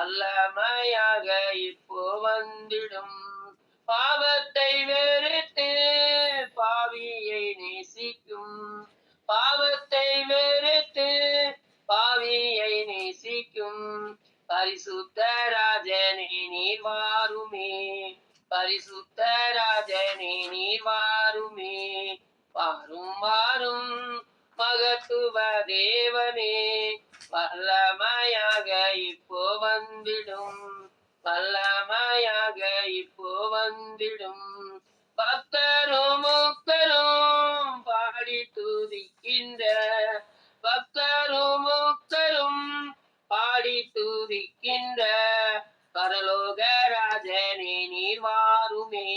வல்லமையாக இப்போ வந்திடும். பாவத்தை வெறுத்து பாவியை நேசிக்கும். பாவத்தை வெறுத்து பாவியை நேசிக்கும். பரிசுத்த ராஜனே நீர் வாருமே. பரிசுத்த ராஜனே நீர் வாருமே. வாரும் வாரும் மகத்துவ தேவனே, வல்லமையாக இப்போ வந்திடும். வல்லமையாக இப்போ வந்திடும். பக்தரும் முக்தரும் பாடி துதிக்கின்ற, பக்தரும் முக்தரும் பாடி துதிக்கின்ற பரலோக ராஜனே நீர் வாருமே.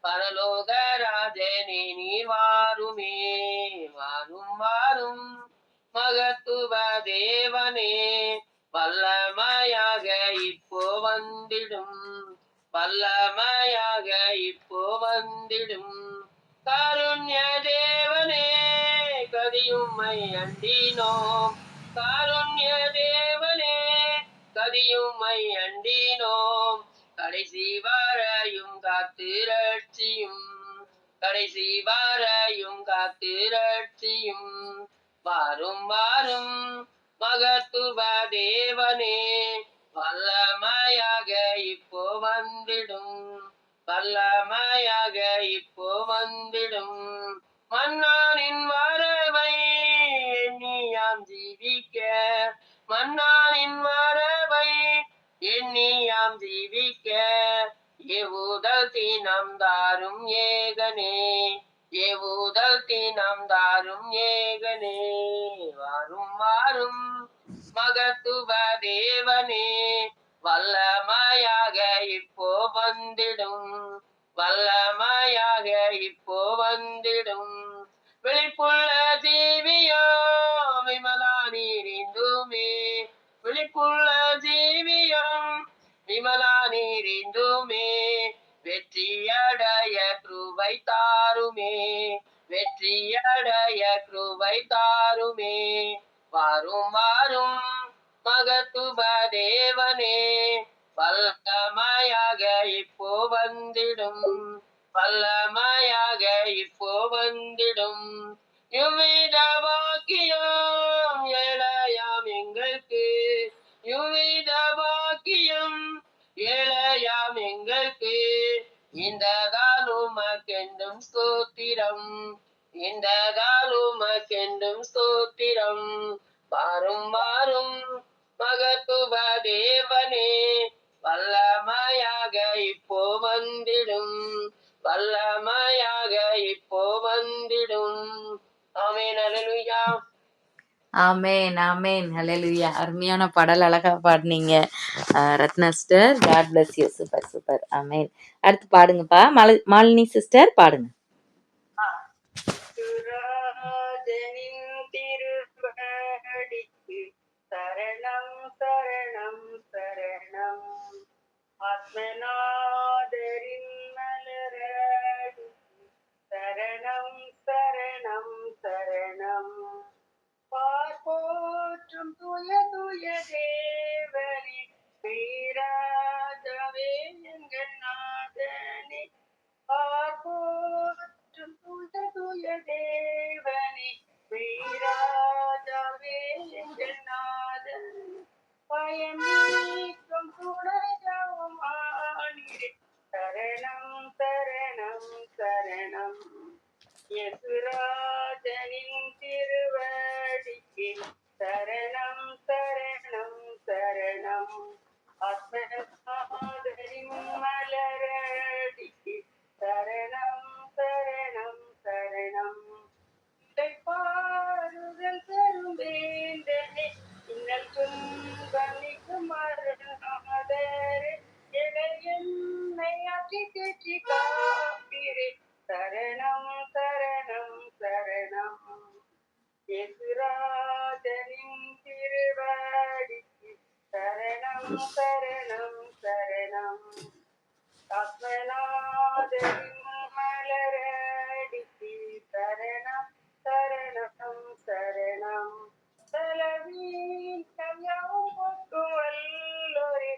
பரலோக ராஜனே நீர் வாருமே. வாரும் வாரும் மகத்துவ தேவனே, வல்லமையாக இப்போ வந்திடும். வல்லமையாக இப்போ வந்திடும். காருண்ய தேவனே கதியும்மை அண்டினோம். காருண்ய தேவனே கதியும்மை அண்டினோம். கடைசி வரையும் காத்து ரட்சியும். கடைசி வரையும் காத்து ரட்சியும். வாரும் வாரும் மகத்துவ தேவனே, வல்லமையாக இப்போ வந்திடும். வல்லமையாக இப்போ வந்திடும். மன்னானின் வரவை எண்ணியாம் ஜீவிக்க. மன்னானின் வரவை எண்ணியாம் ஜீவிக்க. ஏவுதல் தினம் தாரும் ஏகனே. ஏவுதல் தினம் தாரும் ஏகனே. வாரும் வாரும் மகத்துவ தேவனே, வல்லமையாக இப்போ வந்திடும். வல்லமையாக இப்போ வந்திடும். விழிப்புள்ள ஜீவியோ விமலா நீரிந்துமே. விழிப்புள்ள ஜீவியம் விமலா நீரிந்துமே. வெற்றியடைய கிருபை தாருமே. வெற்றியடைய கிருபை தாருமே. வாரும் வாரும் மகத்துவ தேவனே, வல்லமையாக இப்போ வந்திடும். வல்லமையாக இப்போ வந்திடும். யுவித வாக்கியம் ஏழையாம் எங்களுக்கு. யுவித வாக்கியம் ஏழையாம் எங்களுக்கு. இந்த காலுமக்கெண்டும் ஸ்தோத்திரம். இந்த காலுமக்கெண்டும் ஸ்தோத்திரம். வாரும் வாரும் மகத்துவ தேவனே, வல்லமையாக இப்போ வந்திடும். வல்லமையாக இப்போ வந்திடும். ஆமென். அல்லேலூயா. ஆமேன் ஆமேன் ஹalleluya. அருமையான பாடல், அழகா பாடுனீங்க Ratna sister. God bless you. Super super. Amen. அடுத்து பாடுங்கப்பா. மாலினி சிஸ்டர் பாடுங்க. சுராஜனின் திருவடிக்கு சரணம் சரணம் சரணம். ஆத்மநாதரின் மலரடிக்கு சரணம் சரணம் சரணம். பார்ப்போற்றும் துய துய தேவனே, வீராஜவே எங்கள் நாதனே. பார்ப்போற்றும் துய துய தேவனே, வீராஜவே எங்கள் நாதனே. பயனீக்கும் துணையாவும் ஆனிரே, சரணம் சரணம் சரணம். யசுராஜனின் திருவடிக்கு சரணம் சரணம் சரணம். ஆத்மநாதரின் மலரடிக்கு சரணம் சரணம் சரணம். பாருதல் தரும் வேந்தனே, இன்னல் துன்பமிக்கும் அருணாதரே. என்னை ஆற்றி தேற்றி காப்பீரே, சரணம் சரணம் சரணம். யசுராஜனின் திருவடிக்கு சரணம் சரணம் சரணம். ஆத்மநாதரின் மலரடிக்கு சரணம் சரணம் சரணம். தலவீன் கவ்யாவும் போக்கும் வல்லோரே,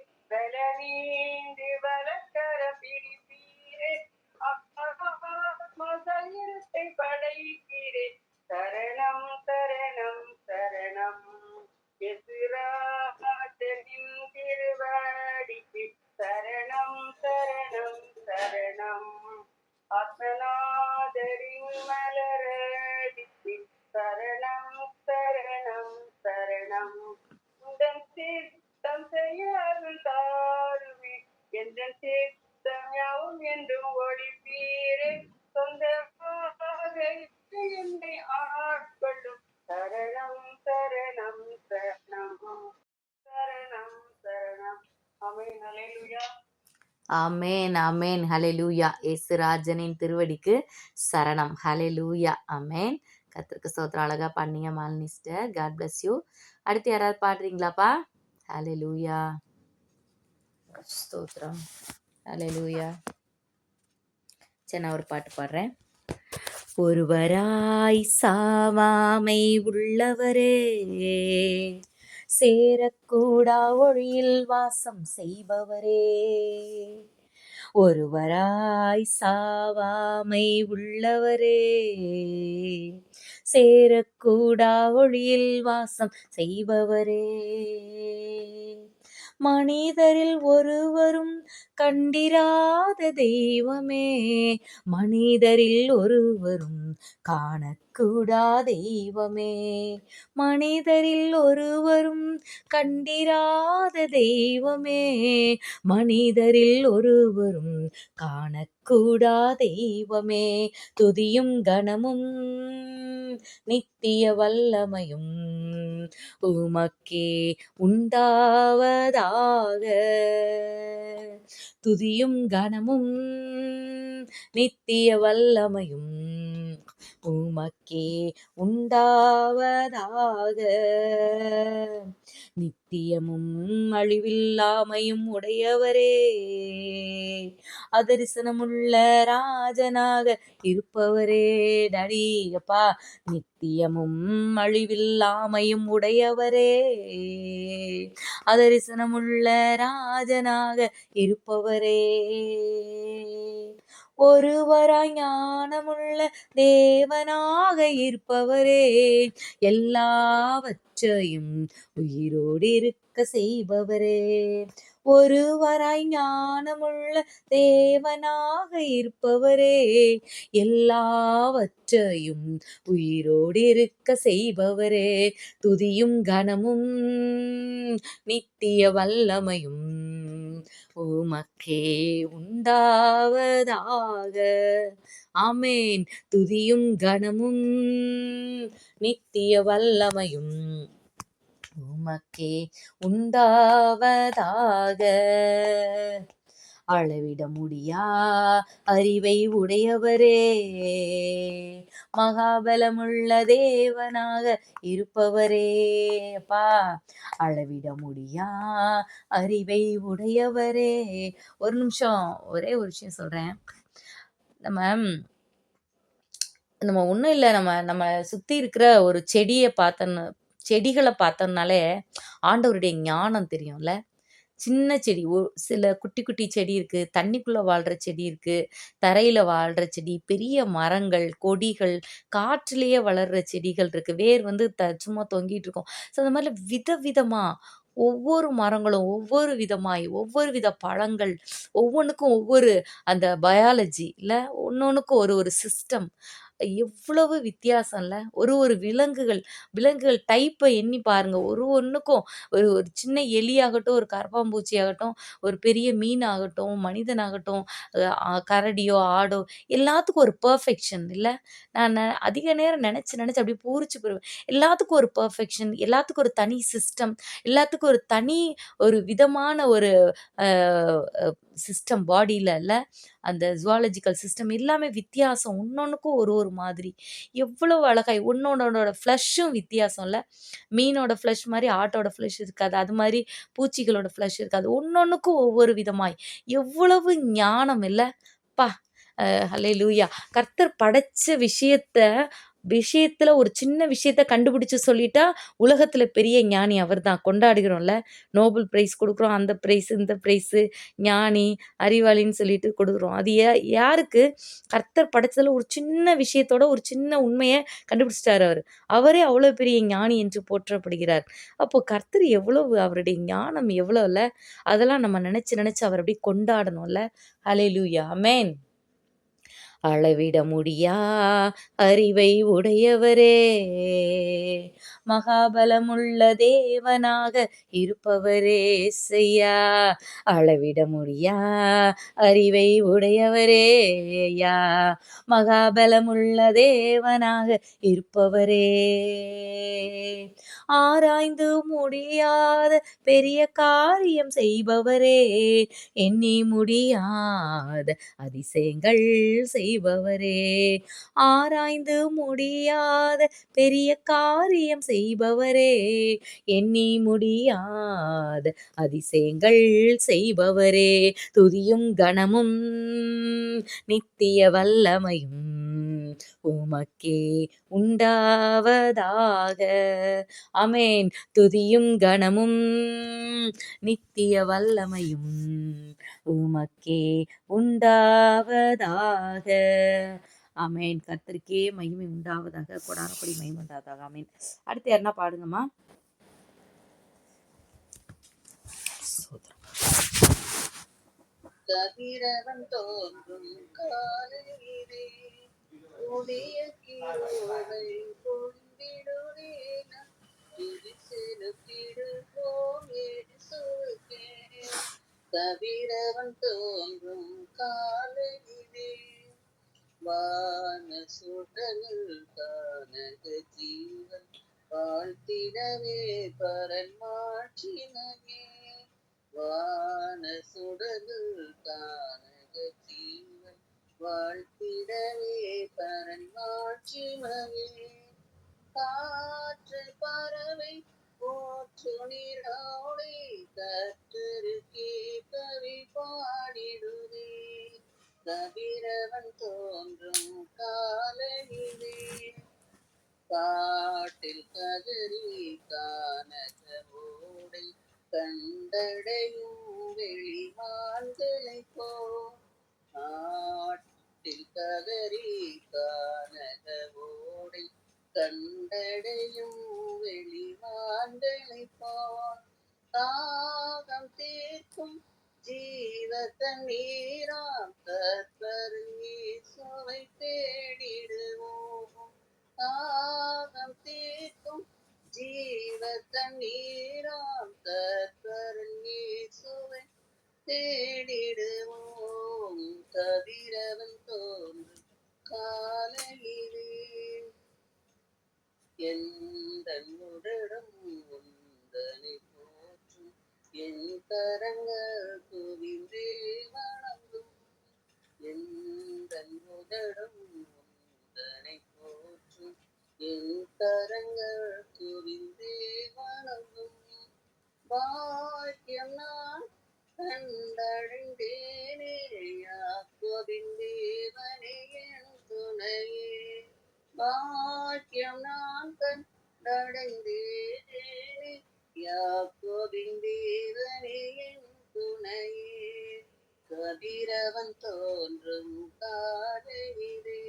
ஹalleluya. ஆமென் ஆமென் ஹalleluya. இயேசு ராஜனின் திருவடிக்கு சரணம். ஹalleluya. ஆமென். கர்த்தருக்கு ஸ்தோத்திரம். அழகா பாடுனீங்க Malini sister. God bless you. அடுத்து யாராவது பாடுறீங்களாப்பா? ஹalleluya. ஸ்தோத்திரம். ஹalleluya. சரி, நான் ஒரு பாட்டு பாடுறேன். ஒருவராய் சாவாமை உள்ளவரே, சேரக்கூடா ஒளியில் வாசம் செய்பவரே. ஒருவராய் சாவாமை உள்ளவரே, சேரக்கூடா ஒளியில் வாசம் செய்பவரே. மனிதரில் ஒருவரும் கண்டிராத தெய்வமே, மனிதரில் ஒருவரும் காணக்கூடா தெய்வமே. மனிதரில் ஒருவரும் கண்டிராத தெய்வமே, மனிதரில் ஒருவரும் காணக்கூடா தெய்வமே. துதியும் கனமும் நித்திய வல்லமையும் உமக்கே உண்டாவதாக. துதியும் கனமும் நித்திய வல்லமையும் உமக்கே உண்டாவதாக. நித்தியமும் அழிவில்லாமையும் உடையவரே, அதரிசனமுள்ள ராஜனாக இருப்பவரே. டாடி அப்பா, நித்தியமும் அழிவில்லாமையும் உடையவரே, அதரிசனமுள்ள ராஜனாக இருப்பவரே. ஒருவராய் ஞானமுள்ள தேவனாக இருப்பவரே, எல்லாவற்றையும் உயிரோடு இருக்க செய்பவரே. ஒருவராய் ஞானமுள்ள தேவனாக இருப்பவரே, எல்லாவற்றையும் உயிரோடு இருக்க செய்பவரே. துதியும் கனமும் நித்திய வல்லமையும் உமக்கே உண்டாவதாக. ஆமென். துதியும் கனமும் நித்திய வல்லமையும் உமக்கே உண்டாவதாக. அளவிட முடியா அறிவை உடையவரே, மகாபலமுள்ள தேவனாக இருப்பவரே. அப்பா, அளவிட முடியா அறிவை உடையவரே. ஒரு நிமிஷம், ஒரே ஒரு விஷயம் சொல்றேன். நம்ம ஒன்றும் இல்லை, நம்ம சுற்றி இருக்கிற ஒரு செடிகளை பார்த்தோம்னாலே ஆண்டவருடைய ஞானம் தெரியும்ல. சின்ன செடி, சில குட்டி குட்டி செடி இருக்குது, தண்ணிக்குள்ளே வாழ்கிற செடி இருக்குது, தரையில் வாழ்கிற செடி, பெரிய மரங்கள், கொடிகள், காற்றுலேயே வளர்கிற செடிகள் இருக்குது, வேர் வந்து சும்மா தொங்கிட்டு இருக்கும். ஸோ அந்த மாதிரி விதவிதமாக ஒவ்வொரு மரங்களும் ஒவ்வொரு விதமாய், ஒவ்வொரு வித பழங்கள், ஒவ்வொன்றுக்கும் ஒவ்வொரு அந்த பயாலஜி இல்லை, ஒன்னொன்றுக்கும் ஒரு ஒரு சிஸ்டம், எவ்வளவு வித்தியாசம் இல்லை. ஒரு விலங்குகள் டைப்பை எண்ணி பாருங்க. ஒன்றுக்கும் ஒரு ஒரு சின்ன எலியாகட்டும், ஒரு கரப்பாம்பூச்சி ஆகட்டும், ஒரு பெரிய மீன் ஆகட்டும், மனிதனாகட்டும், கரடியோ ஆடோ, எல்லாத்துக்கும் ஒரு பர்ஃபெக்ஷன் இல்லை. நான் அதிக நேரம் நினச்சி அப்படியே பூரிச்சு போயிடுவேன். எல்லாத்துக்கும் ஒரு பர்ஃபெக்ஷன், எல்லாத்துக்கும் ஒரு தனி சிஸ்டம், எல்லாத்துக்கும் ஒரு தனி ஒரு விதமான ஒரு சிஸ்டம் பாடியில் இல்லை. அந்த ஜுவாலஜிக்கல் சிஸ்டம் எல்லாமே வித்தியாசம், ஒன்னொன்றுக்கும் ஒரு ஒரு மாதிரி. எவ்வளவு அழகாய் ஒன்னொன்னோட ஃப்ளஷும் வித்தியாசம் இல்லை. மீனோட ஃப்ளஷ் மாதிரி ஆட்டோட ஃப்ளஷ் இருக்காது, அது மாதிரி பூச்சிகளோட ஃப்ளஷ் இருக்காது, ஒன்னொன்றுக்கும் ஒவ்வொரு விதமாய். எவ்வளவு ஞானம் இல்லை பா. ஹல்லேலூயா. கர்த்தர் படைச்ச விஷயத்துல ஒரு சின்ன விஷயத்த கண்டுபிடிச்சு சொல்லிட்டா உலகத்துல பெரிய ஞானி அவர் தான். கொண்டாடுகிறோம்ல, நோபல் பிரைஸ் கொடுக்குறோம், அந்த பிரைஸ் இந்த பிரைஸு, ஞானி அறிவாளின்னு சொல்லிட்டு கொடுக்குறோம். அது யாருக்கு? கர்த்தர் படைச்சதுல ஒரு சின்ன விஷயத்தோட ஒரு சின்ன உண்மையை கண்டுபிடிச்சிட்டாரு அவர். அவரே அவ்வளோ பெரிய ஞானி என்று போற்றப்படுகிறார். அப்போ கர்த்தர் எவ்வளவு, அவருடைய ஞானம் எவ்வளோல, அதெல்லாம் நம்ம நினைச்சு அவர் அப்படியே கொண்டாடணும்ல. ஹல்லேலூயா. ஆமென். அளவிட முடியா அறிவை உடையவரே, மகாபலமுள்ள தேவனாக இருப்பவரே செய்யா. அளவிட முடியா அறிவை உடையவரே யா, மகாபலமுள்ள தேவனாக இருப்பவரே. ஆராய்ந்து முடியாத பெரிய காரியம் செய்பவரே, எண்ணி முடியாத அதிசயங்கள் செய்பவரே. ஆராய்ந்து முடியாத பெரிய காரியம் செய்பவரே, எண்ணி முடியாத அதிசயங்கள் செய்பவரே. துதியும் கனமும் நித்திய வல்லமையும் உமக்கே உண்டாவதாக. ஆமென். துதியும் கனமும் நித்திய வல்லமையும் உமக்கே உண்டாவதாக. ஆமென். கர்த்தருக்கே மகிமை உண்டாவதாக. கொடானபடி மகிமை உண்டாவதாக. ஆமென். அடுத்து யாருன்னா பாடுங்கம்மா. கதிரவன் தோன்றும் காலையிலே புதிய கிருபை பொங்கிடுதே, நம் துதி செலுத்திடுவோம் இயேசுவுக்கே. கதிரவன் தோன்றும் காலையிலே வான சுடனில் கானக ஜீவன் வாழ்த்திடவே பரன் மாட்சிமையே. வான சுடனில் கானக ஜீவன் வாழ்த்திடவே பரன் மாட்சிமையே. காற்று பறவை போற்று நீரோடை கர்த்தருக்கே கவி பாடிடுதே. கதிரவன் தோன்றும் காலையிலே காட்டில் கதறி கானக ஓடை கண்டடையும் வெளிமான்களை போ. காட்டில் கதறி கானக ஓடை கண்டடையும் வெளிமான்களை போ. தாகம் தீர்க்கும் ஜீவ தண்ணீராம் கர்த்தரின் இயேசுவை தேடிடுவோம். தாகம் தீர்க்கும் ஜீவ தண்ணீராம் கர்த்தரின் இயேசுவை தேடிடுவோம். கதிரவன் தோன்றும் காலையிலே எந்தன் உடலும் உந்தனை போற்றும், என் கரங்கள் குவிந்தே வணங்கும். எந்தன் உடலும் உந்தனை போற்றும், என் கரங்கள் குவிந்தே வணங்கும். பாக்கியம் நான் கண்டடைந்தேனே, யாக்கோபின் தேவனே என் துணையே. பாக்கியம் நான் கண்டடைந்தேனே, யாக்கோபின் தேவனே என் துணையே. கதிரவன் தோன்றும் காலையிலே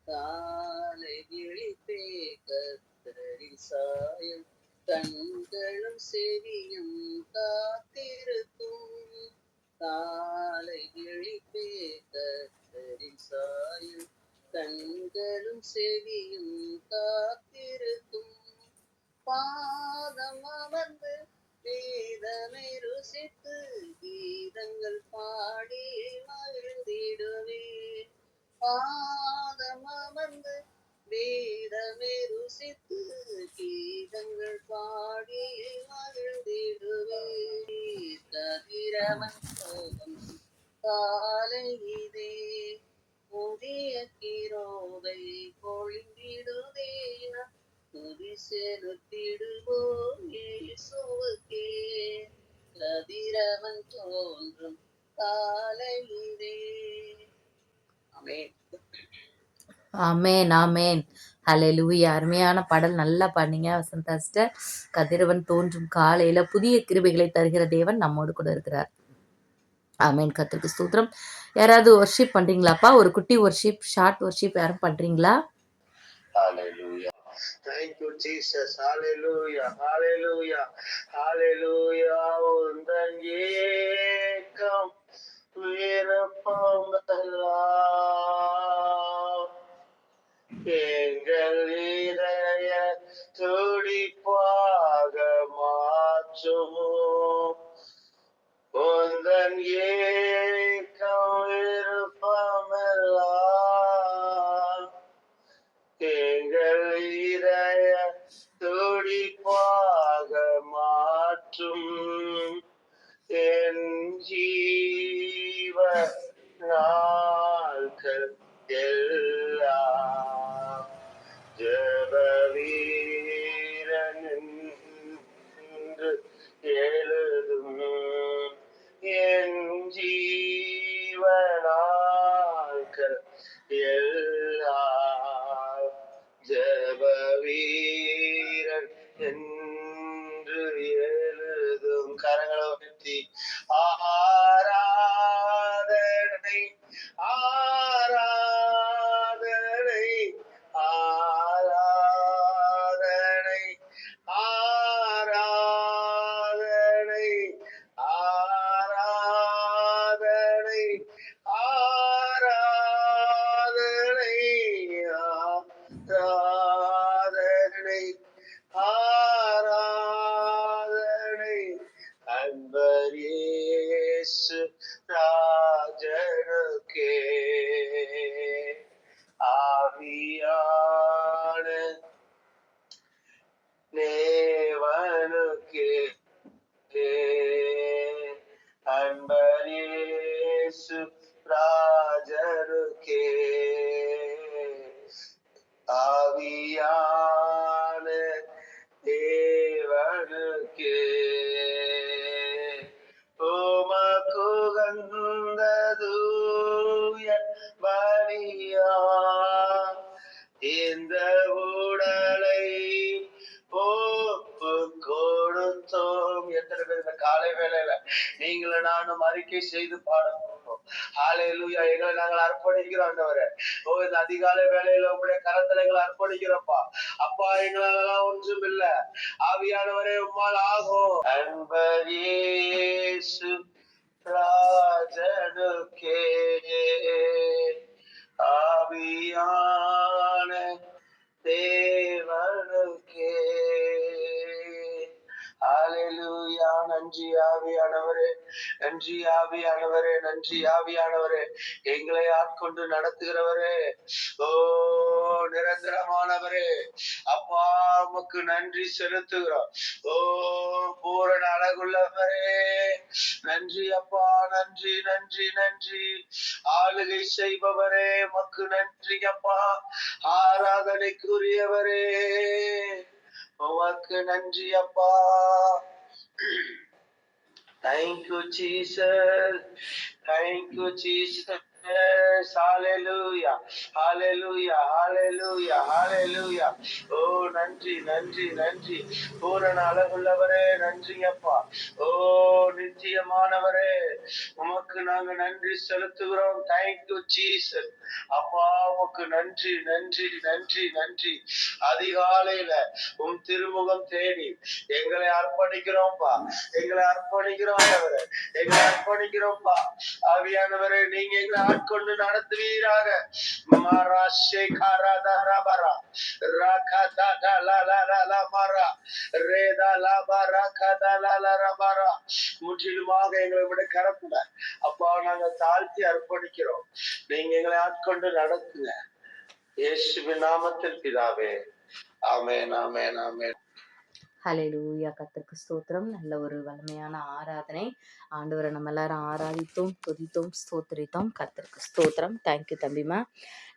காலை விழிப்பே கர்த்தரின் சாயம் கண்களும் செவியும் காத்திருக்கும். காலை விழிப்பே கர்த்தரின் சாயம் கண்களும் செவியும் காத்திருக்கும். பாதம் அமர்ந்து வேதமை ருசித்து கீதங்கள் பாடி மகிழ்ந்திடுவே. பாதம் அமர்ந்து வேதமை ருசித்து கீதங்கள் பாடி மகிழ்ந்திடுவே. கதிரவன் தோன்றும் காலையிலே புதிய கிருபை பொழிந்திடுதே, நம் துதி செலுத்திடுவோம் இயேசுவுக்கே. கதிரவன் தோன்றும் காலையிலே. ஆமென். ஆமென். ஆமென். ஹல்லேலூயா. அருமையான பாடல். நல்லா பாடுனீங்க வசந்தா சிஸ்டர். கதிரவன் தோன்றும் காலையில புதிய கிருபைகளை தருகிற தேவன் நம்மோடு கூட இருக்கிறார். ஆமென். கர்த்தருக்கு ஸ்தோத்திரம். யாராவது வொர்ஷிப் பண்றீங்களாப்பா? ஒரு குட்டி வொர்ஷிப், ஷார்ட் வொர்ஷிப் யாரும் பண்றீங்களா? Hallelujah. Thank you, Jesus. Hallelujah. Hallelujah. Hallelujah. உந்தன் ஏக்கம் விருப்பமெல்லாம் என் ஏக்கம் விருப்பமெல்லாம் எங்கள் இதய துடிப்பாக மாற்றும் என் ஜீவ நாட்கள் எல்லாம் ஜெப வீரன் என்று எழுதும் என் ஜீவ நாட்கள் எல்லாம் ஜெப வீரன் என்று எழுதும். கரங்களை உயர்த்தி ஆராதனை ஆராதனை ஆராதனை ஆராதனை ஆராதனை ஆராதனை ஆராதனை ஆராதனை அன்பர் இயேசு ராஜனுக்கே ஆவியான தேவனுக்கே அன்பர் இயேசு ராஜனுக்கே ஆவியான தேவனுக்கே உமக்குகந்ததூய பலியா இந்த உடலை ஒப்பு கொடுத்தோம். எத்தனை பேர் இந்த காலை வேளையில நீங்களும் நானும் அறிக்கை செய்து பாட போகிறோம். ஹல்லேலூயா. எங்களை நாங்கள் அர்ப்பணிக்கிறோம் ஆண்டவரே. ஓ, இந்த அதிகாலை வேளையில உங்களுடைய கரத்துல எங்களை அர்ப்பணிக்கிறோம்ப்பா. அப்பா, எங்களாலெல்லாம் ஒன்றும் இல்ல, ஆவியானவரே உம்மால் ஆகும். அன்பர் இயேசு ராஜனுக்கே ஆவியான தேவனுக்கே ஹல்லேலூயா. நன்றி ஆவியானவரே, நன்றி ஆவியானவரே, நன்றி ஆவியானவரே, எங்களை ஆட்கொண்டு நடத்துகிறவரே, ஓ நிரந்தரமானவரே, அப்பா உமக்கு நன்றி செலுத்துகிறோம். ஓ பூரண அழகுள்ளவரே, நன்றி அப்பா, நன்றி நன்றி நன்றி. ஆளுகை செய்பவரே, உமக்கு நன்றி அப்பா. ஆராதனைக்குரியவரே, உமக்கு நன்றி அப்பா. Thank you, Jesus. Thank you, Jesus. Hallelujah. Hallelujah. Hallelujah. Hallelujah. ஓ நன்றி நன்றி நன்றி. பூரண அழகுள்ளவரே, நன்றி அப்பா. ஓ நித்தியமானவரே, உமக்கு நாங்க நன்றி செலுத்துகிறோம். Thank you, Jesus. அப்பா உமக்கு நன்றி நன்றி நன்றி நன்றி. அதிகாலையில உம் திருமுகம் தேடி எங்களை அர்ப்பணிக்கிறோம்ப்பா, எங்களை அர்ப்பணிக்கிறோம் ஆண்டவரே, எங்களை அர்ப்பணிக்கிறோம்ப்பா. ஆவியானவரே, நீங்க எங்களை ஆட்கொண்டு நடத்துவீராக. முற்றிலுமாக எங்களை விட கரப்புல அப்பா நாங்க தாழ்த்தி அர்ப்பணிக்கிறோம். நீங்க எங்களை ஆட்கொண்டு நடத்துங்க. இயேசுவின் நாமத்தில் பிதாவே, ஆமென் ஆமென் ஆமென். ஹல்லேலூயா. கர்த்தருக்கு ஸ்தோத்திரம். நல்ல ஒரு வலிமையான ஆராதனை. ஆண்டவரை நம்ம எல்லாரும் ஆராதித்தோம், துதித்தோம், ஸ்தோத்திரித்தோம். கர்த்தருக்கு ஸ்தோத்திரம். தேங்க்யூ தம்பிமா.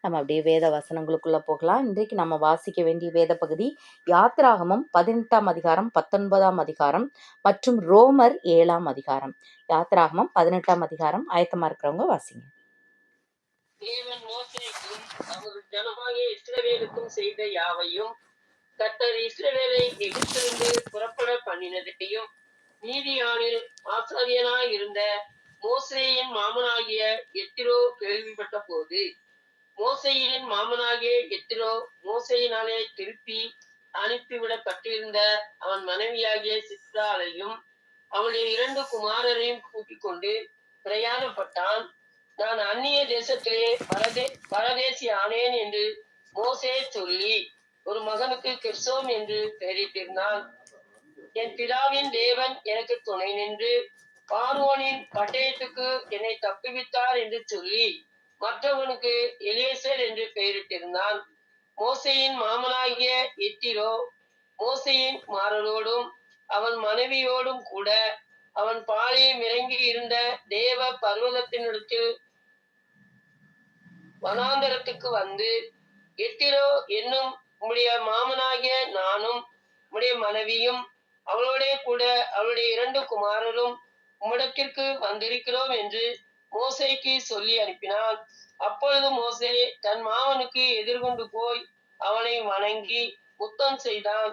நம்ம அப்படியே வேத வசனங்களுக்குள்ள போகலாம். இன்றைக்கு நம்ம வாசிக்க வேண்டிய வேத பகுதி யாத்திராகமம் 18ஆம் அதிகாரம், 19ஆம் அதிகாரம் மற்றும் ரோமர் 7ஆம் அதிகாரம். யாத்திராகமம் 18ஆம் அதிகாரம். ஆயத்தமா இருக்கிறவங்க வாசிங்க. தேவன் மோசேக்கும் அவர் ஜனமாகிய இஸ்ரவேலுக்கும் செய்த யாவையும், கர்த்தர் இஸ்ரவேலை எகிப்திலிருந்து புறப்பட பண்ணினதையும், மீதியானில் ஆசாரியனாய் இருந்த மோசேயின் மாமனாகிய எத்திரோ கேள்விப்பட்ட போது, மோசேயின் மாமனாகிய எத்திரோ மோசேயினாலே திருப்பி அனுப்பிவிடப்பட்டிருந்த அவன் மனைவியாகிய சித்ராளையும் அவளுடைய 2 குமாரரையும் கூட்டிக் கொண்டு பிரயாணப்பட்டான். நான் அந்நிய தேசத்திலே பரதேசி ஆனேன் என்று மோசே சொல்லி ஒரு மகனுக்கு கெர்சோம் என்று பெயரிட்டிருந்தான். என் பிதாவின் தேவன் எனக்கு துணை நின்று பார்வோனின் பட்டயத்துக்கு என்னை தப்புவித்தார் என்று சொல்லி மற்றவனுக்கு எலியேசர் என்று பெயரிட்டிருந்தான். மோசேயின் மாமனாகிய எத்திரோ மோசேயின் மாறரோடும் அவன் மனைவியோடும் கூட அவன் பாளையம் இறங்கி இருந்த தேவ பர்வதத்தினிடத்தில் வனாந்தரத்துக்கு வந்து, எத்திரோ என்னும் உம்முடைய மாமனாகிய நானும் உம்முடைய மனைவியும் அவளோடே கூட அவளுடைய 2 குமாரரும் உம்மிடத்திற்கு வந்திருக்கிறோம் என்று மோசேக்கு சொல்லி அனுப்பினான். அப்பொழுது மோசே தன் மாமனுக்கு எதிர்கொண்டு போய் அவனை வணங்கி முத்தம் செய்தான்.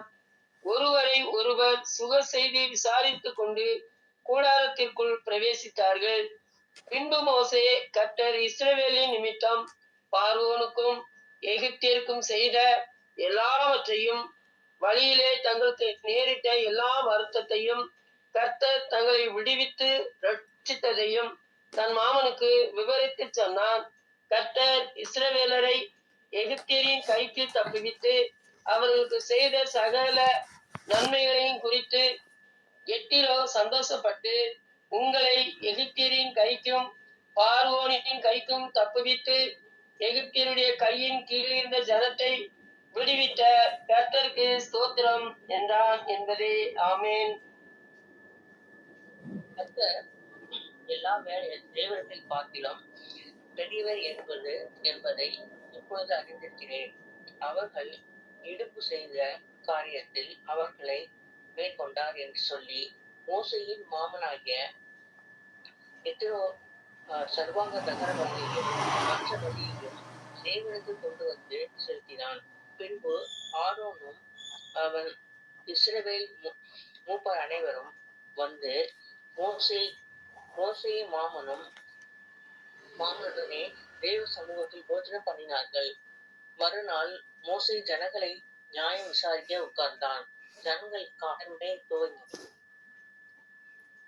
ஒருவரை ஒருவர் சுக செய்தி விசாரித்துக் கொண்டு கூடாரத்திற்குள் பிரவேசித்தார்கள். பின்பு மோசே கர்த்தர் இஸ்ரவேலின் நிமித்தம் பார்வோனுக்கும் எகிப்தியருக்கும் செய்த எல்லாவற்றையும், வழியிலே தங்களுக்கு நேரிட்ட எல்லா வருத்தத்தையும், கர்த்தர் தங்களை விடுவித்து ரட்சித்ததையும் தன் மாமனுக்கு விவரித்து சொன்னான். கர்த்தர் இஸ்ரவேலரை எகிப்தியரின் கைக்கு தப்புவித்து அவர்களுக்கு செய்த சகல நன்மைகளையும் குறித்து எத்திரோ சந்தோஷப்பட்டு, உங்களை எகிப்தியரின் கைக்கும் பார்வோனின் கைக்கும் தப்புவித்து எகிப்தியருடைய கையின் கீழிருந்த ஜனத்தை விடுவித்த கர்த்தருக்கு ஸ்தோத்திரம் என்றான் என்பதே. ஆமேன். கர்த்தர் எல்லா தேவனத்தில் பார்க்கிலும் பெரியவர் என்பதை இப்பொழுது அறிந்திருக்கிறேன். அவர்கள் இடுப்பு செய்த காரியத்தில் அவர்களை மேற்கொண்டார் என்று சொல்லி மோசேயின் மாமனாகிய எத்திரோ சர்வாங்க தகன பலியையும் மற்ற பலியையும் தேவனுக்கு கொண்டு வந்து செலுத்தினான். பின்பு ஆரோனும் அவன் இஸ்ரவேல் மூப்பர் அனைவரும் வந்து மோசேயின் மாமனுடனே தேவ சமூகத்தில் போஜனம் பண்ணினார்கள். மறுநாள் மோசே ஜனங்களை நியாயம் விசாரிக்க உட்கார்ந்தான். ஜனங்கள் காலமே துவங்கி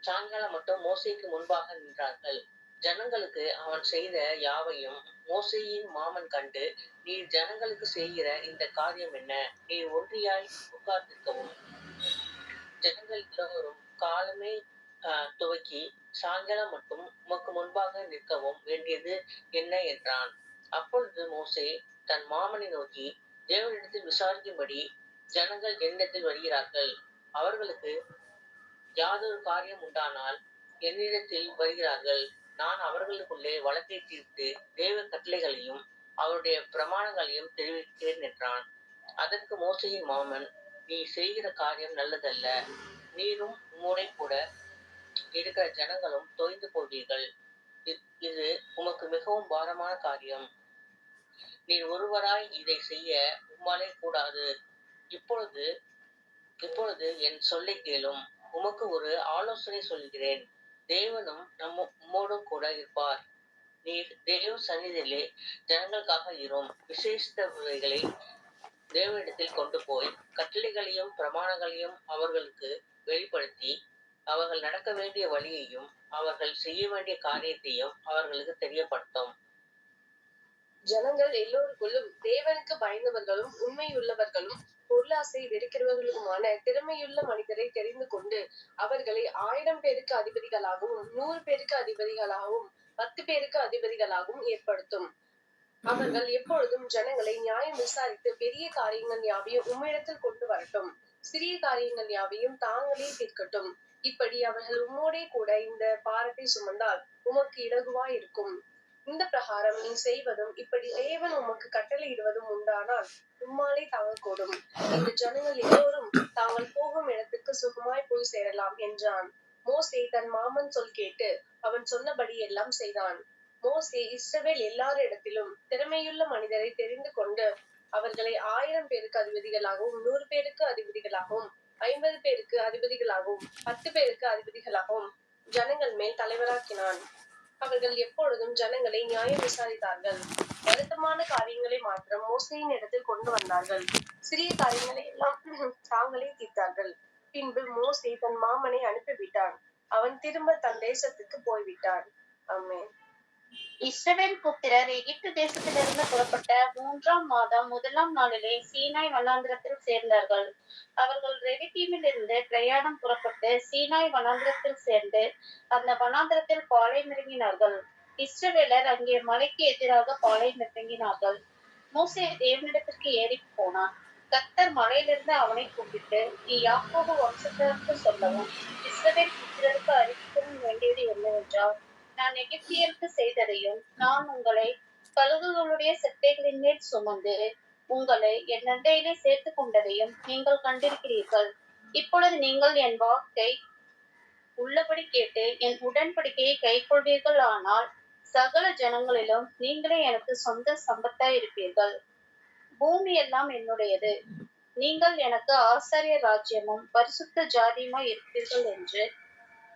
சாயங்காலம் மட்டும் மோசேக்கு முன்பாக நின்றார்கள். ஜனங்களுக்கு அவன் செய்த யாவையும் மோசேயின் மாமன் கண்டு, நீர் ஜனங்களுக்கு செய்கிற இந்த காரியம் என்ன? நீர் ஒன்றியாய் உட்கார்ந்திருக்கவும் ஜனங்கள் எல்லோரும் காலமே துவக்கி சாயங்காலம் மட்டும் உமக்கு முன்பாக நிற்கவும் வேண்டியது என்ன என்றான். அப்பொழுது மோசே தன் மாமனை நோக்கி, தேவனிடத்தில் விசாரிக்கும்படி ஜனங்கள் என்னிடத்தில் வருகிறார்கள். அவர்களுக்கு யாதொரு காரியம் உண்டானால் என்னிடத்தில் வருகிறார்கள். நான் அவர்களுக்குள்ளே வழக்கை தீர்த்து தேவ கட்டளைகளையும் அவருடைய பிரமாணங்களையும் தெரிவிக்கிறேன் என்றான். அதற்கு மோசேயின் மாமன், நீ செய்கிற காரியம் நல்லதல்ல. நீரும் உம்மோடே கூட இருக்கிற ஜனங்களும் தொய்ந்து போவீர்கள். இது உமக்கு மிகவும் பாரமான காரியம். நீர் ஒருவராய் இதை செய்ய உம்மாலே கூடாது. இப்பொழுது என் சொல்லை கேளும். உமக்கு ஒரு ஆலோசனை சொல்கிறேன். தேவனும் உம்மோடும் கூட இருப்பார். நீர் தேவ சந்நிதியிலே ஜனங்களுக்காக இரும். விசேஷித்தவைகளை தேவனிடத்தில் கொண்டு போய் கட்டளைகளையும் பிரமாணங்களையும் அவர்களுக்கு வெளிப்படுத்தி, அவர்கள் நடக்க வேண்டிய வழியையும் அவர்கள் செய்ய வேண்டிய காரியத்தையும் அவர்களுக்கு தெரியப்படுத்தும். ஜனங்கள் எல்லோருக்குள்ளும் தேவனுக்கு பயந்தவர்களும் உண்மையுள்ளவர்களும் பொருளாசை வெறுக்கிறவர்களுமான திறமையுள்ள மனிதரை தெரிந்து கொண்டு அவர்களை 1000 பேருக்கு அதிபதிகளாகவும் 100 பேருக்கு அதிபதிகளாகவும் 10 பேருக்கு அதிபதிகளாகவும் ஏற்படுத்தும். அவர்கள் எப்பொழுதும் ஜனங்களை நியாயம் விசாரித்து பெரிய காரியங்கள் யாவையும் உம்மிடத்தில் கொண்டு வரட்டும். சிறிய காரியங்கள் யாவையும் தாங்களே தீர்க்கட்டும். இப்படி அவர்கள் உம்மோடே கூட இந்த பாரத்தை சுமந்தால் உமக்கு இலகுவாய் இருக்கும். இந்த பிரகாரம் நீ செய்வதும் இப்படி தேவன் உமக்கு கட்டளையிடுவதும் உண்டானால் உம்மாலே தாங்கக்கூடும். இந்த ஜனங்கள் எல்லோரும் தாங்கள் போகும் இடத்துக்கு சுகமாய் போய் சேரலாம் என்றான். மோசே தன் மாமன் சொல் கேட்டு அவன் சொன்னபடி எல்லாம் செய்தான். மோசே இஸ்ரவேல் எல்லாரிடத்திலும் திறமையுள்ள மனிதரை தெரிந்து கொண்டு அவர்களை 1000 பேருக்கு அதிபதிகளாகவும் 100 பேருக்கு அதிபதிகளாகவும் 50 பேருக்கு அதிபதிகளாகவும் 10 பேருக்கு அதிபதிகளாகவும் ஜனங்கள் மேல் தலைவராக்கினான். அவர்கள் எப்பொழுதும் ஜனங்களை நியாயம் விசாரித்தார்கள். வருத்தமான காரியங்களை மாத்திரம் மோசேயின் இடத்தில் கொண்டு வந்தார்கள். சிறிய காரியங்களை எல்லாம் தாங்களே தீர்த்தார்கள். பின்பு மோசே தன் மாமனை அனுப்பிவிட்டான். அவன் திரும்ப தன் தேசத்துக்கு போய்விட்டான். ஆமென். இஸ்ரவேல் புத்திரர் எகிப்து தேசத்திலிருந்து புறப்பட்ட 3ஆம் மாதம் 1ஆம் நாளிலே சீனாய் வனாந்திரத்தில் சேர்ந்தார்கள். அவர்கள் ரெவிதீமிலிருந்து பிரயாணம் புறப்பட்டு சீனாய் வனாந்திரத்தில் சேர்ந்து அந்த வனாந்திரத்தில் பாளையமிறங்கினார்கள். இஸ்ரவேலர் அங்கே மலைக்கு எதிராக பாளையமிறங்கினார்கள். மோசே தேவனிடத்திற்கு ஏறி போனான். கர்த்தர் மலையிலிருந்து அவனை கூப்பிட்டு, நீ யாக்கோபு வம்சத்தினருக்கு சொல்லவும் இஸ்ரவேல் புத்திரருக்கு அறிவிக்கவும் வேண்டியது என்னவென்றால், நான் எகிப்தியருக்கு செய்ததையும் நான் உங்களை கழுகுகளுடைய செட்டைகளின் மேல் சுமந்து உங்களை என் அண்டையிலே சேர்த்துக் கொண்டதையும் நீங்கள் கண்டிருக்கிறீர்கள். இப்பொழுது நீங்கள் என் வாக்கை உள்ளபடி கேட்டு என் உடன்படிக்கையை கைக்கொள்வீர்கள். ஆனால் சகல ஜனங்களிலும் நீங்களே எனக்கு சொந்த சம்பத்தாய் இருப்பீர்கள். பூமி எல்லாம் என்னுடையது. நீங்கள் எனக்கு ஆசாரிய ராஜ்யமும் பரிசுத்த ஜாதியுமாய் இருப்பீர்கள் என்று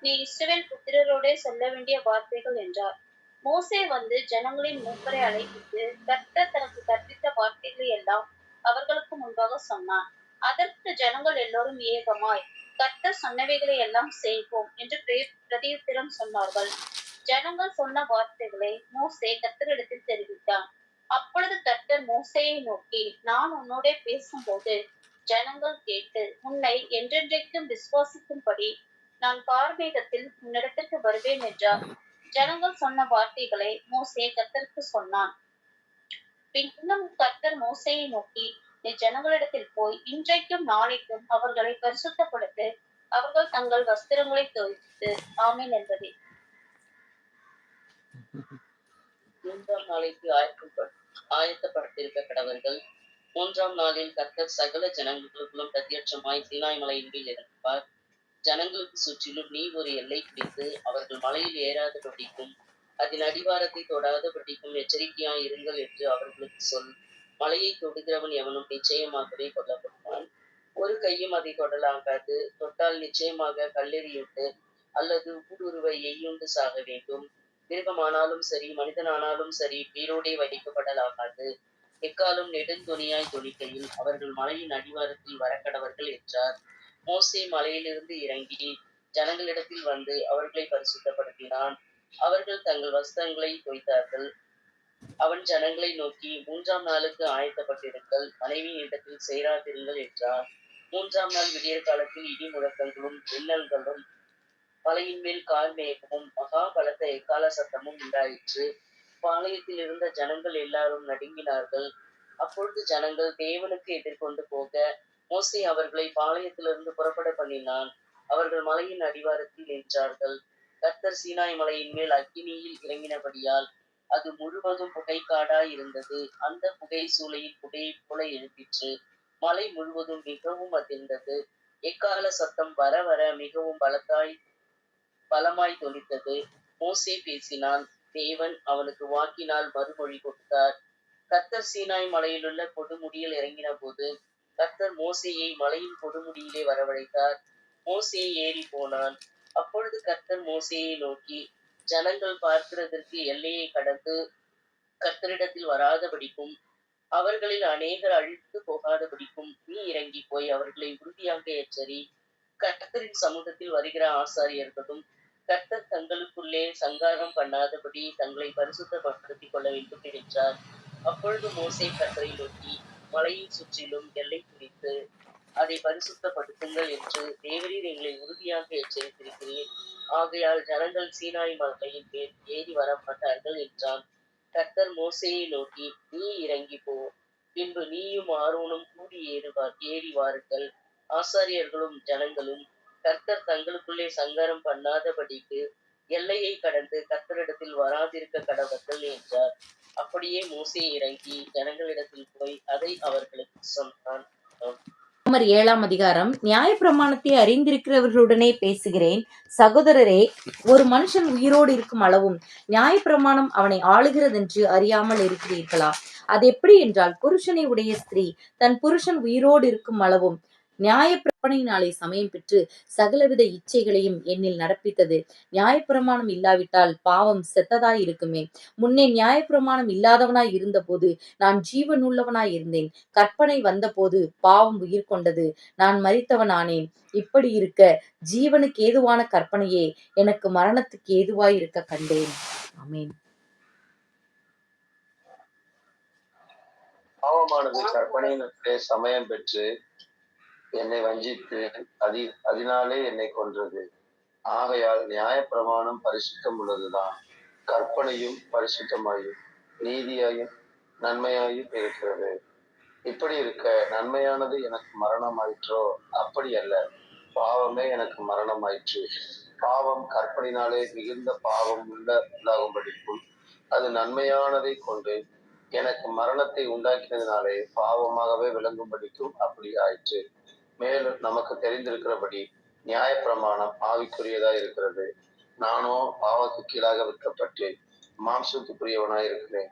நீ இஸ்ரவேல் புத்திரரோடே சொல்ல வேண்டிய வார்த்தைகள் என்றார். மோசே வந்து ஜனங்களின் மூப்பரை அழைப்பித்து கர்த்தர் தனக்கு கற்பித்த வார்த்தைகளை எல்லாம் அவர்களுக்கு முன்பாக சொன்னான். அதற்கு ஜனங்கள் எல்லோரும் ஏகமாய் கர்த்தர் சொன்னவைகளை எல்லாம் செய்வோம் என்று பிரதியுத்தரம் சொன்னார்கள். ஜனங்கள் சொன்ன வார்த்தைகளை மோசே கர்த்தரிடத்தில் தெரிவித்தான். அப்பொழுது கர்த்தர் மோசேயை நோக்கி, நான் உன்னோடே பேசும்போது ஜனங்கள் கேட்டு உன்னை என்றென்றைக்கும் விசுவாசிக்கும்படி நான் கார்மேகத்தில் உன்னிடத்திற்கு வருவேன் என்றார். ஜனங்கள் சொன்ன வார்த்தைகளை மோசே கர்த்தருக்கு சொன்னான். பின்னும் கர்த்தர் மோசேயை நோக்கி, நீ ஜனங்களிடத்தில் போய் இன்றைக்கும் நாளைக்கும் அவர்களை பரிசுத்தப்படுத்து, அவர்கள் தங்கள் வஸ்திரங்களை துவைத்து ஆமீன் என்பதே. 3ஆம் நாளைக்கு ஆயத்தப்படுத்தியிருக்க கடவர்கள். 3ஆம் நாளில் கர்த்தர் சகல ஜனங்களுக்குள்ளும் பிரத்யட்சமாய் சீனாய் மலையின் மேல் இறங்குவார். ஜனங்களுக்கு சுற்றிலும் நீ ஒரு எல்லை பிடித்து அவர்கள் மலையில் ஏறாதபடிக்கும் அதன் அடிவாரத்தை தொடாதபடிக்கும் எச்சரிக்கையாய் இருங்கள் என்று அவர்களுக்கு சொல். மலையை தொடுகிறவன் எவனும் நிச்சயமாகவே கொல்லப்படுவான். ஒரு கையும் அதை தொடலாகாது. தொட்டால் நிச்சயமாக கல்லெறியுண்டு அல்லது ஊடுருவை எய்யுண்டு சாக வேண்டும். மிருகமானாலும் சரி மனிதனானாலும் சரி உயிரோடே வைக்கப்படலாகாது. எக்காலும் நெடுந்தொனியாய் தொனிக்கையில் அவர்கள் மலையின் அடிவாரத்தில் வரக்கடவர்கள் என்றார். மோசே மலையிலிருந்து இறங்கி ஜனங்களிடத்தில் வந்து அவர்களை பரிசுத்தப்படுத்தினான். அவர்கள் தங்கள் வஸ்திரங்களை தோய்த்தார்கள். அவன் ஜனங்களை நோக்கி, 3ஆம் நாளுக்கு ஆயத்தப்பட்டிருங்கள், மனைவியின் இடத்தில் சேராதிருங்கள் என்றார். 3ஆம் நாள் விடியற் காலத்தில் இடி முழக்கங்களும் மின்னல்களும் மலையின் மேல் கார்மேகமும் மகா பலத்த எக்கால சத்தமும் உண்டாயிற்று. பாளையத்தில் இருந்த ஜனங்கள் எல்லாரும் நடுங்கினார்கள். அப்பொழுது ஜனங்கள் தேவனுக்கு எதிர்கொண்டு போக மோசே அவர்களை பாளையத்திலிருந்து புறப்பட பண்ணினான். அவர்கள் மலையின் அடிவாரத்தில் நின்றார்கள். கர்த்தர் சீனாய் மலையின் மேல் அக்கினியில் இறங்கினபடியால் அது முழுவதும் புகைக்காடாய் இருந்தது. அந்த புகை சூளையின் புகையை போல எழுப்பிற்று. மலை முழுவதும் மிகவும் அதிர்ந்தது. எக்கால சத்தம் வர வர மிகவும் பலமாய் தொனித்தது. மோசே பேசினான். தேவன் அவனுக்கு வாக்கினால் மறுமொழி கொடுத்தார். கர்த்தர் சீனாய் மலையிலுள்ள கொடுமுடியில் இறங்கின போது கர்த்தர் மோசேயை மலையின் கொடுமுடியிலே வரவழைத்தார். மோசே ஏறி போனான். அப்பொழுது கர்த்தர் மோசேயை நோக்கி, ஜனங்கள் பார்க்கிறதற்கு எல்லையை கடந்து கர்த்தரிடத்தில் வராதபடிக்கும் அவர்களில் அநேகர் அழித்து போகாதபடிக்கும் நீ இறங்கி போய் அவர்களை உறுதியாக எச்சரி. கர்த்தரின் சமூகத்தில் வருகிற ஆசாரியர்களும் கர்த்தர் தங்களுக்குள்ளே சங்காரம் பண்ணாதபடி தங்களை பரிசுத்தப்படுத்திக் கொள்ள வேண்டும் என்றார். அப்பொழுது மோசே கர்த்தரை நோக்கி, மலையை சுற்றிலும் எல்லை குறித்து அதை பரிசுத்தப்படுத்துங்கள் என்று தேவரீர் எங்களை உறுதியாக எச்சரித்திருக்கிறீர். ஆகையால் ஜனங்கள் சீனாய் மலையின் மேல் ஏறி வரமாட்டார்கள் என்றான். கர்த்தர் மோசேயை நோக்கி, நீ இறங்கி போ, பின்பு நீயும் ஆரோனும் கூடி ஏறி வாருங்கள். ஆசாரியர்களும் ஜனங்களும் கர்த்தர் தங்களுக்குள்ளே சங்காரம் பண்ணாதபடிக்கு எல்லையை கடந்து கர்த்தரிடத்தில் வராதிருக்க கடவர்கள் என்றார். அப்படியே மோசே இறங்கி ஜனங்களிடத்தில் போய் அதை அவர்களுக்கு சொன்னான். ரோமர் 7ஆம் அதிகாரம். நியாயப்பிரமாணத்தை அறிந்திருக்கிறவர்களுடனே பேசுகிறேன். சகோதரரே, ஒரு மனுஷன் உயிரோடு இருக்கும் அளவும் நியாயப்பிரமாணம் அவனை ஆளுகிறதென்று அறியாமல் இருக்கிறீர்களா? அது எப்படி என்றால், புருஷனை உடைய ஸ்திரீ தன் புருஷன் உயிரோடு இருக்கும் அளவும் நியாயப்பிரமாணத்தினாலே சமயம் பெற்று சகலவித இச்சைகளையும் என்னில் நடப்பித்தது. நியாயப்பிரமாணம் இல்லாவிட்டால் பாவம் செத்ததாய் இருக்குமே. முன்னே நியாயப்பிரமாணம் இல்லாதவனாய் இருந்தபோது நான் ஜீவனுள்ளவனாய் இருந்தேன். கற்பனை வந்தபோது பாவம் உயிர் கொண்டது, நான் மரித்தவனானேன். இப்படி இருக்க ஜீவனுக்கு ஏதுவான கற்பனையே எனக்கு மரணத்துக்கு ஏதுவாய் இருக்க கண்டேன். ஆமென். பாவமானது கற்பனையினத்திலே சமயம் பெற்று என்னை வஞ்சித்து அதனாலே என்னை கொன்றது. ஆகையால் நியாயப்பிரமாணம் பரிசுத்தம் உள்ளதுதான், கற்பனையும் பரிசுத்தமாயும் நீதியாயும் நன்மையாயும் இருக்கிறது. இப்படி இருக்க நன்மையானது எனக்கு மரணமாயிற்றோ? அப்படி அல்ல, பாவமே எனக்கு மரணமாயிற்று. பாவம் கற்பனையினாலே மிகுந்த பாவம் உண்டாகும்படிக்கும் அது நன்மையானதை கொண்டு எனக்கு மரணத்தை உண்டாக்கினதினாலே பாவமாகவே விளங்கும்படிக்கும் அப்படி ஆயிற்று. மேலும் நமக்கு தெரிந்திருக்கிறபடி நியாயப்பிரமாணம் ஆவிக்குரியதா இருக்கிறது. நானோ பாவத்துக்கு கீழாக விற்கப்பட்டு மாம்சத்துக்குரியவனாய் இருக்கிறேன்.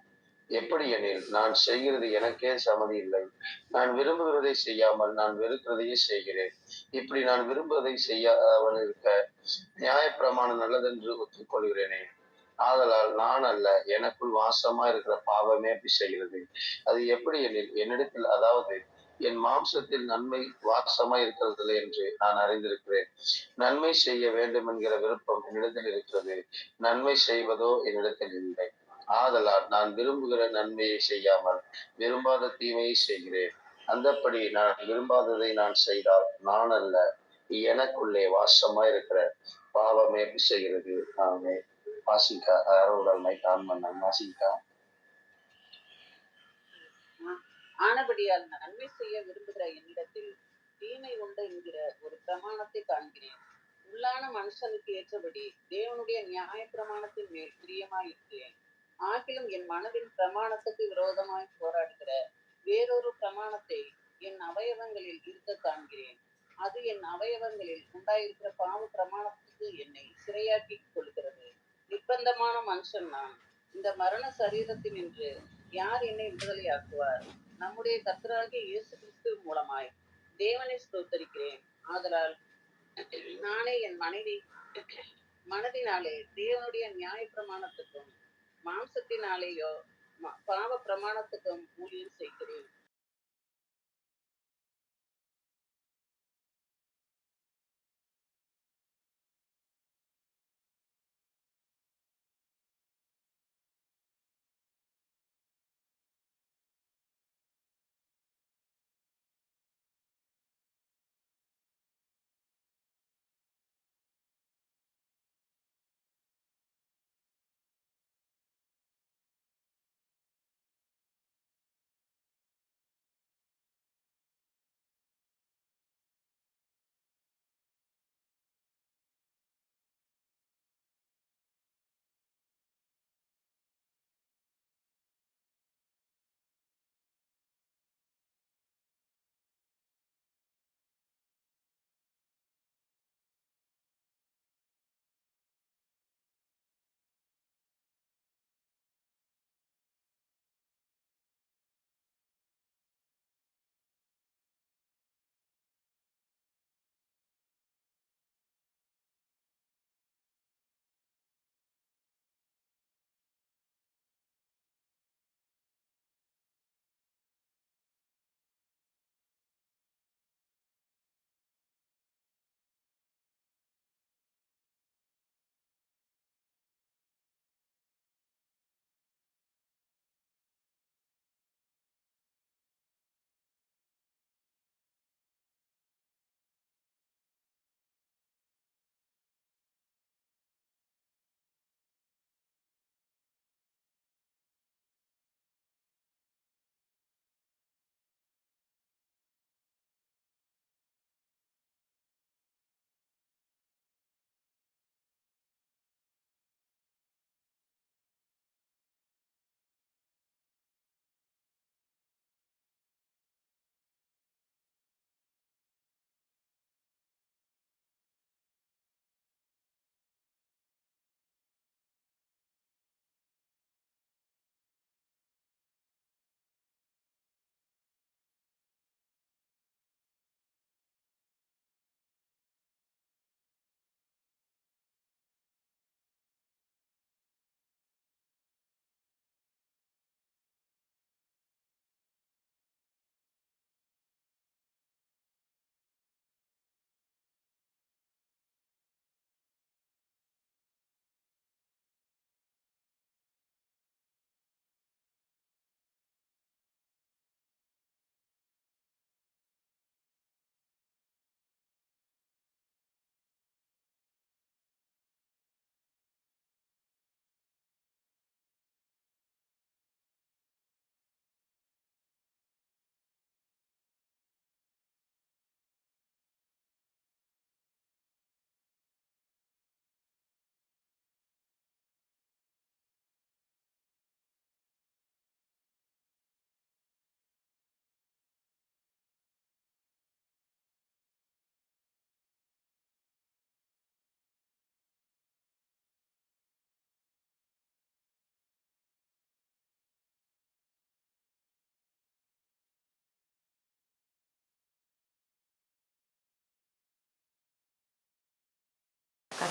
எப்படி எனில், நான் செய்கிறது எனக்கே சம்மதி இல்லை. நான் விரும்புகிறதை செய்யாமல் நான் வெறுக்கிறதையே செய்கிறேன். இப்படி நான் விரும்புவதை செய்யாமல் இருக்க நியாயப்பிரமாணம் நல்லதென்று ஒத்துக்கொள்கிறேனே. ஆதலால் நான் அல்ல, எனக்குள் வாசமா இருக்கிற பாவமே அப்படி செய்கிறது. அது எப்படி எனில், என்னிடத்தில், அதாவது என் மாம்சத்தில் நன்மை வாசமா இருக்கிறதில்லை என்று நான் அறிந்திருக்கிறேன். நன்மை செய்ய வேண்டும் என்கிற விருப்பம் என்னிடத்தில் இருக்கிறது, நன்மை செய்வதோ என்னிடத்தில் இல்லை. ஆதலால் நான் விரும்புகிற நன்மையை செய்யாமல் விரும்பாத தீமையை செய்கிறேன். அந்தப்படி நான் விரும்பாததை நான் செய்தால் நான் அல்ல, எனக்குள்ளே வாசமா இருக்கிற பாவமே செய்கிறது. ஆமே. வாசிக்கா உடல் மைக் ஆன் பண்ணாங்க. வாசிக்கா. ஆனபடியால் நன்மை செய்ய விரும்புகிற என்னிடத்தில் தீமை உண்டு என்கிற ஒரு பிரமாணத்தை காண்கிறேன். உள்ளான மனுஷனுக்கு ஏற்றபடி தேவனுடைய நியாய பிரமாணத்தின் மேல் பிரியமாயிருக்கிறேன். ஆகிலும் என் மனதின் பிரமாணத்துக்கு விரோதமாய் போராடுகிற வேறொரு பிரமாணத்தை என் அவயவங்களில் இருக்க காண்கிறேன். அது என் அவயவங்களில் உண்டாயிருக்கிற பாவ பிரமாணத்துக்கு என்னை சிறையாக்கி கொள்கிறது. நிர்பந்தமான மனுஷன் நான். இந்த மரண சரீரத்தினின்று யார் என்னை விடுதலையாக்குவார்? நம்முடைய கர்த்தராகிய இயேசு கிறிஸ்து மூலமாய் தேவனை ஸ்தோத்தரிக்கிறேன். ஆதலால் நானே என் மனதினாலே தேவனுடைய நியாய பிரமாணத்துக்கும் மாம்சத்தினாலேயோ பாவ பிரமாணத்துக்கும் ஊழியம் செய்கிறேன்.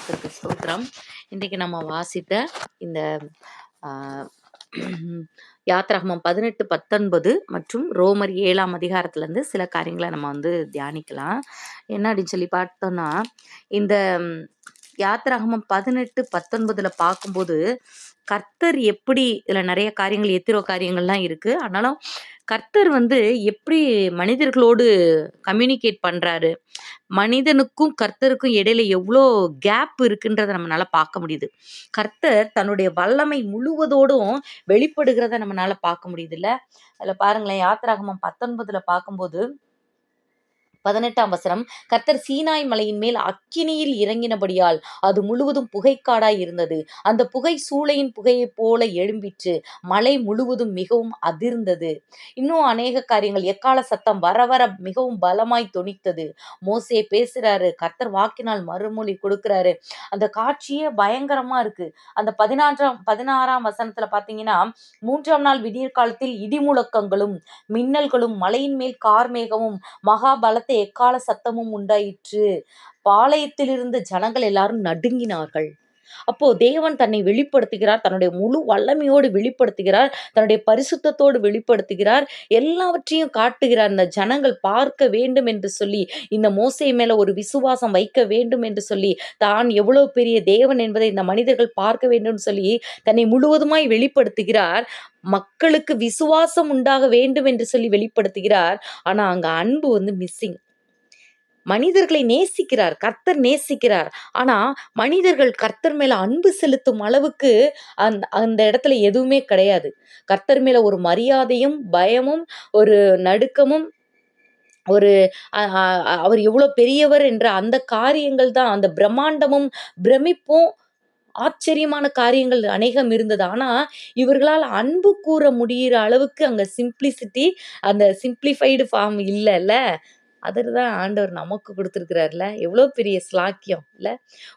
நாமத்துக்கு ஸ்தோத்திரம். இன்றைக்கு நம்ம வாசித்த இந்த யாத்திராகமம் 18, 19 மற்றும் ரோமர் 7ஆம் அதிகாரத்துலேருந்து சில காரியங்களை நம்ம தியானிக்கலாம். என்ன அப்படின்னு சொல்லி பார்த்தோம்னா, இந்த யாத்திராகமம் 18, 19 பார்க்கும்போது கர்த்தர் எப்படி, இதில் நிறைய காரியங்கள் எத்திரோ காரியங்கள்லாம் இருக்குது. ஆனாலும் கர்த்தர் எப்படி மனிதர்களோடு கம்யூனிகேட் பண்ணுறாரு, மனிதனுக்கும் கர்த்தருக்கும் இடையில எவ்வளோ கேப் இருக்குன்றதை நம்மளால பார்க்க முடியுது. கர்த்தர் தன்னுடைய வல்லமை முழுவதோடும் வெளிப்படுகிறத நம்மளால பார்க்க முடியுது இல்ல. அதில் பாருங்களேன், யாத்திராகமம் 19 பார்க்கும்போது 18ஆம் வசனம், கர்த்தர் சீனாய் மலையின் மேல் அக்கினியில் இறங்கினபடியால் அது முழுவதும் புகைக்காடாய் இருந்தது. அந்த புகை சூளையின் புகையைப் போல எழும்பிற்று. மலை முழுவதும் மிகவும் அதிர்ந்தது. இன்னும் அநேக காரியங்கள், எக்கால சத்தம் வர வர மிகவும் பலமாய் தொனித்தது. மோசே பேசுறாரு, கர்த்தர் வாக்கினால் மறுமொழி கொடுக்கிறாரு. அந்த காட்சியே பயங்கரமா இருக்கு. அந்த 16ஆம் வசனத்துல பாத்தீங்கன்னா, 3ஆம் நாள் விடியற் காலத்தில் இடிமுழக்கங்களும் மின்னல்களும் மலையின் மேல் கார்மேகமும் மகா பலத்த எக்கால சத்தமும் உண்டாயிற்று. பாளையத்தில் இருந்த ஜனங்கள் எல்லாரும் நடுங்கினார்கள். அப்போ தேவன் தன்னை வெளிப்படுத்துகிறார், தன்னுடைய முழு வல்லமையோடு வெளிப்படுத்துகிறார், தன்னுடைய பரிசுத்தத்தோடு வெளிப்படுத்துகிறார், எல்லாவற்றையும் காட்டுகிறார். இந்த ஜனங்கள் பார்க்க வேண்டும் என்று சொல்லி, இந்த மோசே மேல ஒரு விசுவாசம் வைக்க வேண்டும் என்று சொல்லி, தான் எவ்வளவு பெரிய தேவன் என்பதை இந்த மனிதர்கள் பார்க்க வேண்டும் சொல்லி தன்னை முழுவதுமாய் வெளிப்படுத்துகிறார். மக்களுக்கு விசுவாசம் உண்டாக வேண்டும் என்று சொல்லி வெளிப்படுத்துகிறார். ஆனா அங்க அன்பு மிஸ்ஸிங். மனிதர்களை நேசிக்கிறார், கர்த்தர் நேசிக்கிறார். ஆனா மனிதர்கள் கர்த்தர் மேல அன்பு செலுத்தும் அளவுக்கு அந்த இடத்துல எதுவுமே கிடையாது. கர்த்தர் மேல ஒரு மரியாதையும் பயமும் ஒரு நடுக்கமும் ஒரு அவர் எவ்வளவு பெரியவர் என்ற அந்த காரியங்கள் தான், அந்த பிரம்மாண்டமும் பிரமிப்பும் ஆச்சரியமான காரியங்கள் அநேகம் இருந்தது. ஆனா இவர்களால் அன்பு கூற முடிகிற அளவுக்கு அங்க சிம்பிளிசிட்டி, அந்த சிம்பிளிஃபைடு ஃபார்ம் இல்லைல்ல. அதுதான் ஆண்டவர் நமக்கு கொடுத்துருக்கிறார்ல. எவ்வளோ பெரிய ஸ்லாக்கியம் இல்லை.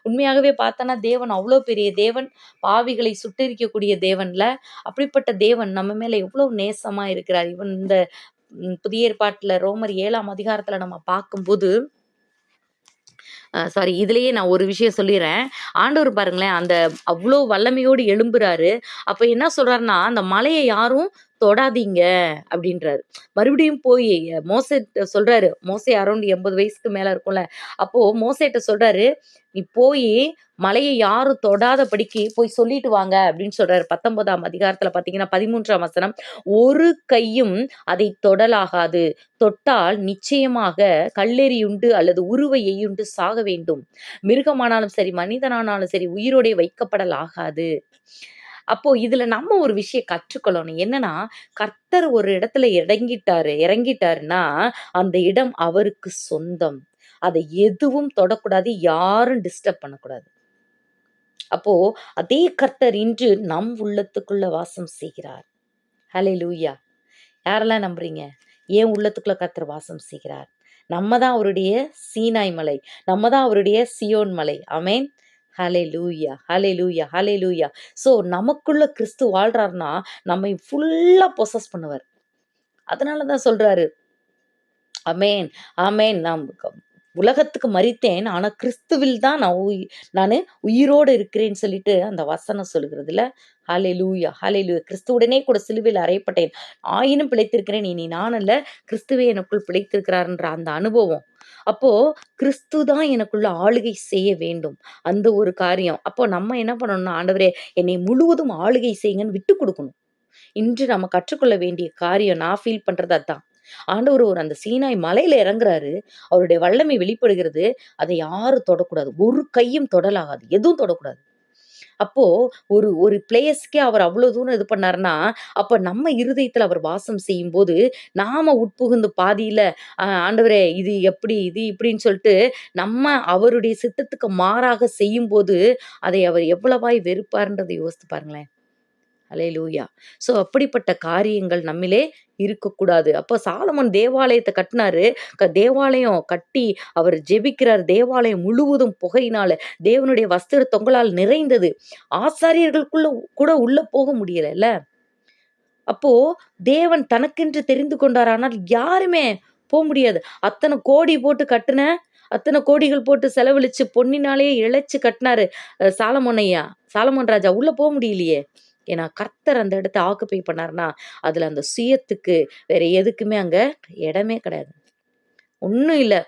உண்மையாகவே பார்த்தோன்னா தேவன் அவ்வளோ பெரிய தேவன், பாவிகளை சுட்டெரிக்கக்கூடிய தேவன்ல. அப்படிப்பட்ட தேவன் நம்ம மேலே எவ்வளோ நேசமாக இருக்கிறார். இவன் இந்த புதிய ஏற்பாட்டில் ரோமர் 7ஆம் அதிகாரத்தில் நம்ம பார்க்கும்போது, இதுலேயே நான் ஒரு விஷயம் சொல்லிடுறேன். ஆண்டவர் பாருங்களேன், அந்த அவ்வளோ வல்லமையோடு எழும்புறாரு. அப்போ என்ன சொல்கிறாருன்னா, அந்த மலையை யாரும் தொடாதீங்க அப்படின்றாரு. மறுபடியும் போய் மோசேட்ட சொல்றாரு. மோசே அரௌண்ட் 80 வயசுக்கு மேல இருக்கும்ல. அப்போ மோசேட்ட சொல்றாரு, நீ போய் மலையை யாரும் தொடாதபடிக்கு போய் சொல்லிட்டு வாங்க அப்படின்னு சொல்றாரு. 19ஆம் அதிகாரத்துல பாத்தீங்கன்னா 13ஆம் வசனம், ஒரு கையும் அதை தொடலாகாது, தொட்டால் நிச்சயமாக கல்லெறியுண்டு அல்லது உருவை எய்யுண்டு சாக வேண்டும். மிருகமானாலும் சரி, மனிதனானாலும் சரி, உயிரோடே வைக்கப்படல் ஆகாது. அப்போ இதுல நம்ம ஒரு விஷயம் கற்றுக்கொள்ளணும். என்னன்னா, கர்த்தர் ஒரு இடத்துல இறங்கிட்டாருன்னா அந்த இடம் அவருக்கு சொந்தம். அதை எதுவும் தொடக்கூடாது, யாரும் டிஸ்டர்ப் பண்ணக்கூடாது. அப்போ அதே கர்த்தர் இன்று நம் உள்ளத்துக்குள்ள வாசம் செய்கிறார். ஹல்லேலூயா. யாரெல்லாம் நம்புறீங்க? ஏன் உள்ளத்துக்குள்ள கர்த்தர் வாசம் செய்கிறார்? நம்ம தான் அவருடைய சீனாய் மலை, நம்ம தான் அவருடைய சியோன் மலை. ஆமேன். ஹல்லேலூயா, ஹல்லேலூயா, ஹல்லேலூயா. ஸோ நமக்குள்ள கிறிஸ்து வாழ்றாருன்னா நம்மை ஃபுல்லா பொசஸ் பண்ணுவார். அதனால தான் சொல்றாரு, ஆமேன் ஆமேன், நான் உலகத்துக்கு மரித்தேன், ஆனா கிறிஸ்துவில் தான் நான் உயிரோடு இருக்கிறேன்னு சொல்லிட்டு அந்த வசனம் சொல்லுகிறதுல. ஹல்லேலூயா, ஹல்லேலூயா. கிறிஸ்துவுடனே கூட சிலுவையில் அறையப்பட்டேன், ஆயினும் பிழைத்திருக்கிறேன், இனி நான் அல்ல, கிறிஸ்துவே எனக்குள் பிழைத்திருக்கிறார்ன்ற அந்த அனுபவம். அப்போ கிறிஸ்து தான் எனக்குள்ள ஆளுகை செய்ய வேண்டும், அந்த ஒரு காரியம். அப்போ நம்ம என்ன பண்ணணும்னா, ஆண்டவரே என்னை முழுவதும் ஆளுகை செய்யுங்கன்னு விட்டு கொடுக்கணும். இன்று நம்ம கற்றுக்கொள்ள வேண்டிய காரியம், நான் ஃபீல் பண்றது அதான். ஆண்டவர் ஒரு அந்த சீனாய் மலையில இறங்குறாரு, அவருடைய வல்லமை வெளிப்படுகிறது. அதை யாரும் தொடக்கூடாது, ஒரு கையும் தொடலாகாது, எதுவும் தொடக்கூடாது. அப்போ ஒரு பிளேஸ்க்கே அவர் அவ்வளவு தூரம் இது பண்ணாருன்னா, அப்ப நம்ம இருதயத்துல அவர் வாசம் செய்யும் போது நாம உட்புகுந்து பாதியில ஆண்டவரே இது எப்படி, இது இப்படின்னு சொல்லிட்டு நம்ம அவருடைய சித்தத்துக்கு மாறாக செய்யும் போது அதை அவர் எவ்வளவாய் வெறுப்பார்ன்றதை யோசித்து பாருங்களேன். ஹல்லேலூயா. ஸோ அப்படிப்பட்ட காரியங்கள் நம்மிலே இருக்கக்கூடாது. அப்போ சாலமோன் தேவாலயத்தை கட்டினாரு. தேவாலயம் கட்டி அவர் ஜெபிக்கிறார். தேவாலயம் முழுவதும் புகையினால, தேவனுடைய வஸ்திர தொங்கலால் நிறைந்தது. ஆசாரியர்களுக்குள்ள கூட உள்ள போக முடியல. அப்போ தேவன் தனக்கென்று தெரிந்து கொண்டார், ஆனால் யாருமே போக முடியாது. அத்தனை கோடி போட்டு கட்டுன, அத்தனை கோடிகள் போட்டு செலவழிச்சு பொன்னினாலேயே இழைச்சு கட்டினாரு சாலமோன் ஐயா, சாலமோன் ராஜா. உள்ள போக முடியலையே. ஏன்னா கர்த்தர் அந்த இடத்த ஆக்குப்பை பண்ணாருன்னா அதுல அந்த சுயத்துக்கு வேற எதுக்குமே அங்க இடமே கிடையாது. ஒன்றும் இல்லை.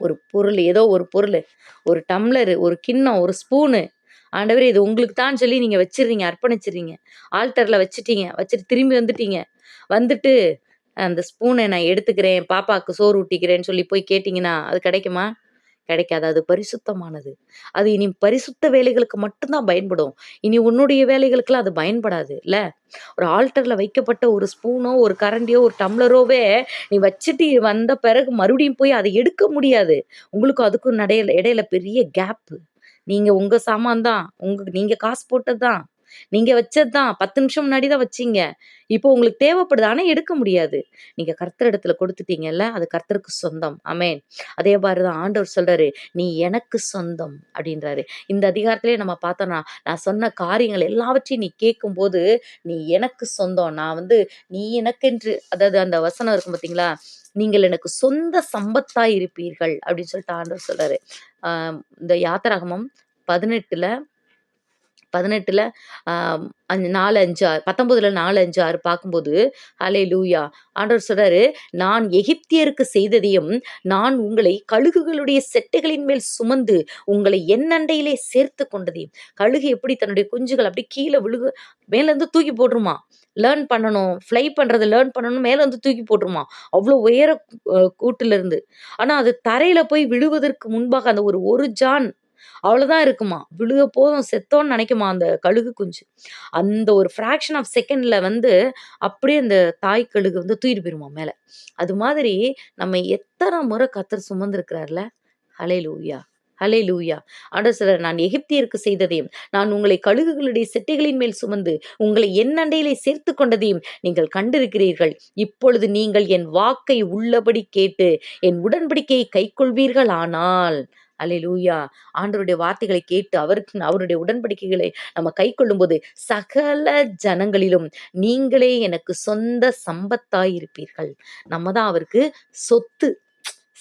ஒரு பொருள், ஏதோ ஒரு பொருள், ஒரு டம்ளரு, ஒரு கிண்ணம், ஒரு ஸ்பூனு, ஆண்டவரே இது உங்களுக்கு தான் சொல்லி நீங்கள் வச்சிடுறீங்க, அர்ப்பணிச்சிடுறீங்க, ஆல்டரில் வச்சுட்டீங்க, வச்சுட்டு திரும்பி வந்துட்டு அந்த ஸ்பூனை நான் எடுத்துக்கிறேன், பாப்பாவுக்கு சோறு ஊட்டிக்கிறேன்னு சொல்லி போய் கேட்டிங்கன்னா அது கிடைக்குமா? கிடைக்காது. அது பரிசுத்தமானது. அது இனி பரிசுத்த வேலைகளுக்கு மட்டும்தான் பயன்படும். இனி உன்னுடைய வேலைகளுக்கெல்லாம் அது பயன்படாது இல்ல. ஒரு ஆல்டர்ல வைக்கப்பட்ட ஒரு ஸ்பூனோ, ஒரு கரண்டியோ, ஒரு டம்ளரோவே நீ வச்சுட்டு வந்த பிறகு மறுபடியும் போய் அதை எடுக்க முடியாது. உங்களுக்கு அதுக்கும் இடையில பெரிய கேப். நீங்க உங்க சாமான் தான், நீங்க காசு போட்டது தான், நீங்க வச்சது தான், 10 நிமிஷம் முன்னாடி தான் வச்சீங்க. இப்போ உங்களுக்கு தேவைப்படுது, ஆனா எடுக்க முடியாது. நீங்க கர்த்தர் இடத்துல கொடுத்துட்டீங்கல்ல, அது கர்த்தருக்கு சொந்தம். ஆமென். அதே மாதிரிதான் ஆண்டவர் சொல்றாரு, நீ எனக்கு சொந்தம் அப்படின்றாரு. இந்த அதிகாரத்திலே நம்ம பார்த்தோம்னா, நான் சொன்ன காரியங்கள் எல்லாவற்றையும் நீ கேட்கும்போது நீ எனக்கு சொந்தம். நான் நீ எனக்கென்று, அதாவது அந்த வசனம் இருக்கும் பார்த்தீங்களா, நீங்கள் எனக்கு சொந்த சம்பத்தாய் இருப்பீர்கள் அப்படின்னு சொல்லிட்டு ஆண்டவர் சொல்றாரு. இந்த யாத்திராகமம் 18ல 18ல 4, 5, 6, 19ல 4, 5, 6 பார்க்கும்போது ஹல்லேலூயா, ஆண்டவர் சொல்றாரு, நான் எகிப்தியருக்கு செய்ததையும் நான் உங்களை கழுகுகளுடைய செட்டைகளின் மேல் சுமந்து உங்களை என் அண்டையிலே சேர்த்து கொண்டதையும். கழுகு எப்படி தன்னுடைய குஞ்சுகள் அப்படி கீழே மேலேருந்து தூக்கி போட்டுருமா, லேர்ன் பண்ணணும், ஃப்ளை பண்றது லேர்ன் பண்ணணும், மேலேருந்து தூக்கி போட்டுருமா அவ்வளோ உயர கூட்டுல இருந்து. ஆனா அது தரையில போய் விழுவதற்கு முன்பாக அந்த ஒரு ஜான் அவ்வளவுதான் இருக்குமா, விழுக போதும் செத்தோன்னு நினைக்குமா அந்த கழுகு குஞ்சு. அந்த ஒரு ஃப்ராக்ஷன் ஆஃப் செகண்ட்ல அப்படியே அந்த தாய் கழுகு தூக்கிட்டு போயிருமா மேல. அது மாதிரி நம்ம எத்தனை முறை கர்த்தர் சுமந்திருக்கிறார்ல. ஹல்லேலூயா, ஹல்லேலூயா. ஆண்டவர் சொல்றார், நான் எகிப்தியருக்கு செய்ததையும் நான் உங்களை கழுகுகளுடைய செட்டைகளின் மேல் சுமந்து உங்களை என் அண்டையிலே சேர்த்து கொண்டதையும் நீங்கள் கண்டிருக்கிறீர்கள். இப்பொழுது நீங்கள் என் வாக்கை உள்ளபடி கேட்டு என் உடன்படிக்கையை கைக்கொள்வீர்கள். ஆனால் அல்லேலூயா, ஆண்டவருடைய வார்த்தைகளை கேட்டு அவருடைய உடன்படிக்கைகளை நம்ம கை கொள்ளும்போது சகல ஜனங்களிலும் நீங்களே எனக்கு சொந்த சம்பத்தாய் இருப்பீர்கள். நம்ம தான் அவருக்கு சொத்து.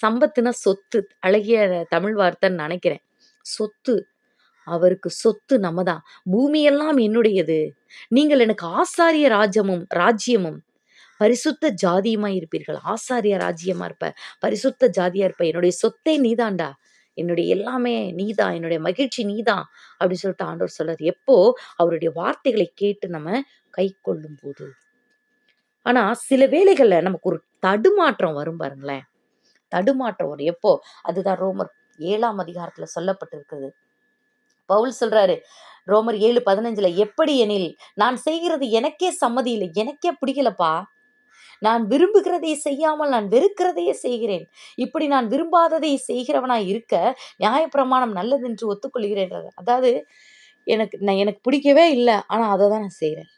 சம்பத்துனா சொத்து, அழகிய தமிழ் வார்த்தைன்னு நினைக்கிறேன். சொத்து, அவருக்கு சொத்து நம்ம தான். பூமியெல்லாம் என்னுடையது, நீங்கள் எனக்கு ஆசாரிய ராஜ்யமும் பரிசுத்த ஜாதியுமாய் இருப்பீர்கள். ஆசாரிய ராஜ்யமா இருப்ப, பரிசுத்த ஜாதியா இருப்ப, என்னுடைய சொத்தே நீதான்டா, என்னுடைய எல்லாமே நீதான், என்னுடைய மகிழ்ச்சி நீதான் அப்படின்னு சொல்லிட்டு ஆண்டவர் சொல்றாரு. எப்போ? அவருடைய வார்த்தைகளை கேட்டு நம்ம கை கொள்ளும் போது. ஆனா சில வேளைகள்ல நமக்கு ஒரு தடுமாற்றம் வரும் பாருங்களேன். தடுமாற்றம் வரும். எப்போ? அதுதான் ரோமர் 7ஆம் அதிகாரத்துல சொல்லப்பட்டிருக்குது. பவுல் சொல்றாரு ரோமர் 7:15, எப்படி எனில் நான் செய்கிறது எனக்கே சம்மதி இல்லை, எனக்கே பிடிக்கலப்பா, நான் விரும்புகிறதை செய்யாமல் நான் வெறுக்கிறதையே செய்கிறேன். இப்படி நான் விரும்பாததை செய்கிறவனாய் இருக்க நியாயப்பிரமாணம் நல்லதென்று ஒத்துக்கொள்கிறேன். அதாவது எனக்கு பிடிக்கவே இல்லை, ஆனா அதை தான் நான் செய்கிறேன்.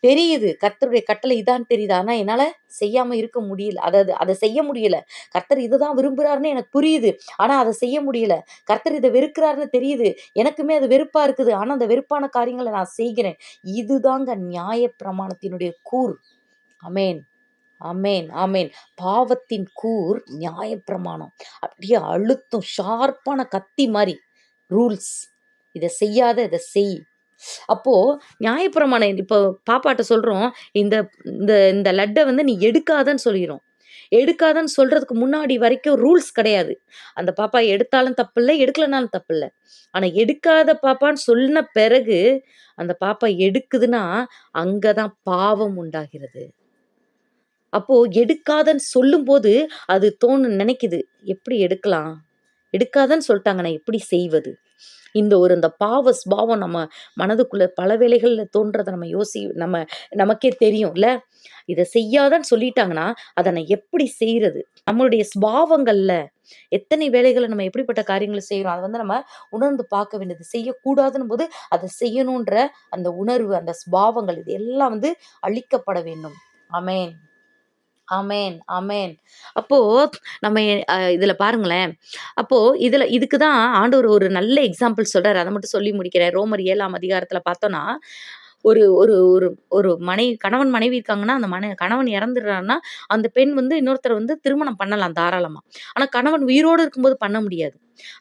தெரியுது கர்த்தருடைய கட்டளை இதான் தெரியுது, ஆனா என்னால செய்யாம இருக்க முடியல. அதாவது அதை செய்ய முடியல. கர்த்தர் இதுதான் விரும்புறாருன்னு எனக்கு புரியுது, ஆனா அதை செய்ய முடியல. கர்த்தர் இதை வெறுக்கிறாருன்னு தெரியுது, எனக்குமே அது வெறுப்பா இருக்குது, ஆனா அந்த வெறுப்பான காரியங்களை நான் செய்கிறேன். இதுதாங்க நியாயப்பிரமாணத்தினுடைய கூர். அமேன், ஆமேன், ஆமேன். பாவத்தின் கூர் நியாயப்பிரமாணம். அப்படியே அழுத்தம், ஷார்ப்பான கத்தி மாதிரி ரூல்ஸ். இதை செய்யாத, இதை செய். அப்போ நியாயப்பிரமாணம். இப்போ பாப்பாட்ட சொல்றோம், இந்த இந்த இந்த லட்டை நீ எடுக்காதன்னு சொல்லிடுறோம். எடுக்காதன்னு சொல்றதுக்கு முன்னாடி வரைக்கும் ரூல்ஸ் கிடையாது. அந்த பாப்பா எடுத்தாலும் தப்பு இல்லை, எடுக்கலனாலும் தப்பு இல்லை. ஆனா எடுக்காத பாப்பான்னு சொன்ன பிறகு அந்த பாப்பா எடுக்குதுன்னா அங்கதான் பாவம் உண்டாகிறது. அப்போ எடுக்காதன்னு சொல்லும்போது அது நினைக்குது, எப்படி எடுக்கலாம், எடுக்காதன்னு சொல்லிட்டாங்க, நான் எப்படி செய்வது. இந்த பாவ ஸ்பாவம் நம்ம மனதுக்குள்ள பல வேளைகள்ல தோன்றதை நம்ம நமக்கே தெரியும் இல்ல. இதை செய்யாதன்னு சொல்லிட்டாங்கன்னா அதை நான் எப்படி செய்யறது. நம்மளுடைய ஸ்பாவங்கள்ல எத்தனை வேலைகளை நம்ம எப்படிப்பட்ட காரியங்களை செய்யறோம், அதை நம்ம உணர்ந்து பார்க்க வேண்டியது. செய்யக்கூடாதுன்னு போது அதை செய்யணுன்ற அந்த உணர்வு, அந்த ஸ்பாவங்கள், இது எல்லாம் அழிக்கப்பட வேண்டும். ஆமேன், ஆமேன், ஆமேன். அப்போ நம்ம இதுல பாருங்களேன். அப்போ இதுக்கு தான் ஆண்டவர் ஒரு நல்ல எக்ஸாம்பிள் சொல்றாரு. அதை மட்டும் சொல்லி முடிக்கிறேன். ரோமர் 7ஆம் அதிகாரத்துல பார்த்தோம்னா, ஒரு ஒரு ஒரு ஒரு கணவன் மனைவி இருக்காங்கன்னா, அந்த கணவன் இறந்துடுறாருன்னா, அந்த பெண் வந்து இன்னொருத்தர வந்து திருமணம் பண்ணலாம் தாராளமா. ஆனா கணவன் உயிரோடு இருக்கும்போது பண்ண முடியாது.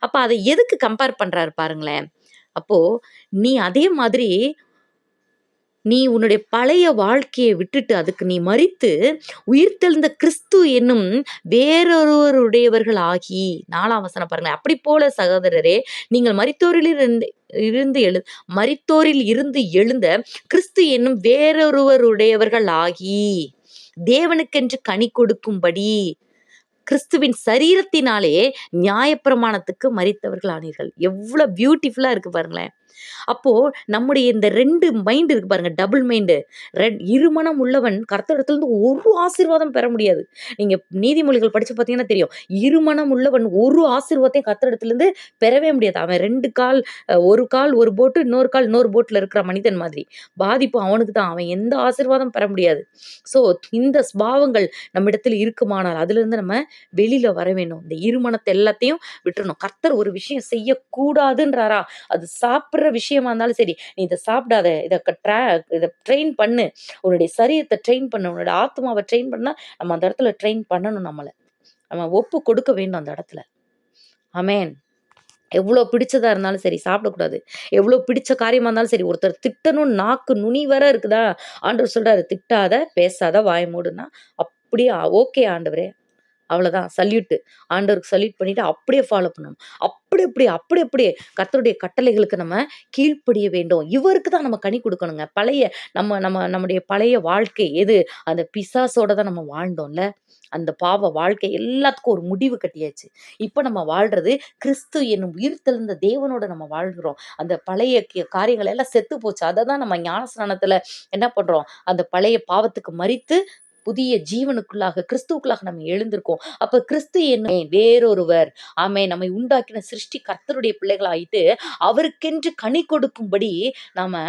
அப்ப அத எதுக்கு கம்பேர் பண்றாரு பாருங்களேன். அப்போ நீ அதே மாதிரி நீ உன்னுடைய பழைய வாழ்க்கையை விட்டுட்டு அதுக்கு நீ மரித்து உயிர்த்தெழுந்த கிறிஸ்து என்னும் வேறொருவருடையவர்கள் ஆகி 4ஆம் வசனம் பாருங்க. அப்படி போல சகோதரரே, நீங்கள் மரித்தோரில் இருந்து எழுந்த கிறிஸ்து என்னும் வேறொருவருடையவர்கள் ஆகி தேவனுக்கென்று கனி கொடுக்கும்படி கிறிஸ்துவின் சரீரத்தினாலே நியாயப்பிரமாணத்துக்கு மரித்தவர்கள் ஆனீர்கள். எவ்வளவு பியூட்டிஃபுல்லா இருக்கு பாருங்களேன். அப்போ நம்முடைய இந்த 2 மைண்ட் இருக்கு பாருங்க, டபுள் மைண்டு. இருமனம் உள்ளவன் கர்த்தரிடத்திலிருந்து ஒரு ஆசீர்வாதம் பெற முடியாது. நீங்க நீதிமொழிகள் படிச்சு பார்த்தீங்கன்னா தெரியும். இருமனம் உள்ளவன் ஒரு ஆசீர்வாதத்தையும் கர்த்தரிடத்திலிருந்து பெறவே முடியாது. அவன் 2 கால், ஒரு கால் ஒரு போட்டு, இன்னொரு கால் இன்னொரு போட்ல இருக்கிற மனிதன் மாதிரி. பாதிப்பு அவனுக்கு தான். அவன் எந்த ஆசீர்வாதம் பெற முடியாது. ஸோ இந்த ஸ்பாவங்கள் நம்மிடத்தில் இருக்குமானால் அதிலிருந்து நம்ம வெளியில வர வேண்டும். இந்த இருமனத்தை எல்லாத்தையும் விட்டுறணும். கர்த்தர் ஒரு விஷயம் செய்யக்கூடாதுன்றாரா, அது சாப்பிட்ற விஷயமா இருந்தாலும் சரி, நீ இதை சாப்பிடாத, இதை ட்ரெயின் பண்ணு, உன்னுடைய சரீரத்தை ட்ரெயின் பண்ணு, உன்னோட ஆத்மாவை ட்ரெயின் பண்ணா நம்ம அந்த இடத்துல ட்ரெயின் பண்ணணும். நம்ம ஒப்பு கொடுக்க வேண்டும் அந்த இடத்துல. ஆமென். எவ்வளோ பிடிச்சதா இருந்தாலும் சரி சாப்பிடக்கூடாது. எவ்வளோ பிடிச்ச காரியமா இருந்தாலும் சரி, ஒருத்தர் திட்டணும் நாக்கு நுனி வர இருக்குதா, ஆண்டவர் சொல்றாரு, திட்டாத பேசாத வாய மூடுன்னா, அப்படியே ஓகே ஆண்டவரே, அவ்வளோதான் சல்யூட்டு. ஆண்டவருக்கு சல்யூட் பண்ணிட்டு அப்படியே ஃபாலோ பண்ணணும். அப்படியே கர்த்தருடைய கட்டளைகளுக்கு நம்ம கீழ்ப்படிய வேண்டும். இவருக்கு தான் நம்ம கனி கொடுக்கணுங்க. நம்முடைய பழைய வாழ்க்கை எது? அந்த பிசாசோட தான் நம்ம வாழ்ந்தோம்ல. அந்த பாவ வாழ்க்கை எல்லாத்துக்கும் ஒரு முடிவு கட்டியாச்சு. இப்ப நம்ம வாழ்றது கிறிஸ்து என்னும் உயிர்த்தெழுந்த தேவனோட நம்ம வாழ்கிறோம். அந்த பழைய காரியங்கள் எல்லாம் செத்து போச்சு. அதை தான் நம்ம ஞானஸ்நானத்துல என்ன பண்றோம்? அந்த பழைய பாவத்துக்கு மரித்து புதிய ஜீவனுக்குள்ளாக கிறிஸ்துவுக்குள்ளாக நம்ம எழுந்திருக்கோம். அப்ப கிறிஸ்து என்ன வேறொருவர். ஆமே, நம்மை உண்டாக்கின சிருஷ்டி கர்த்தருடைய பிள்ளைகளாயிட்டு அவருக்கென்று கனி கொடுக்கும்படி நாம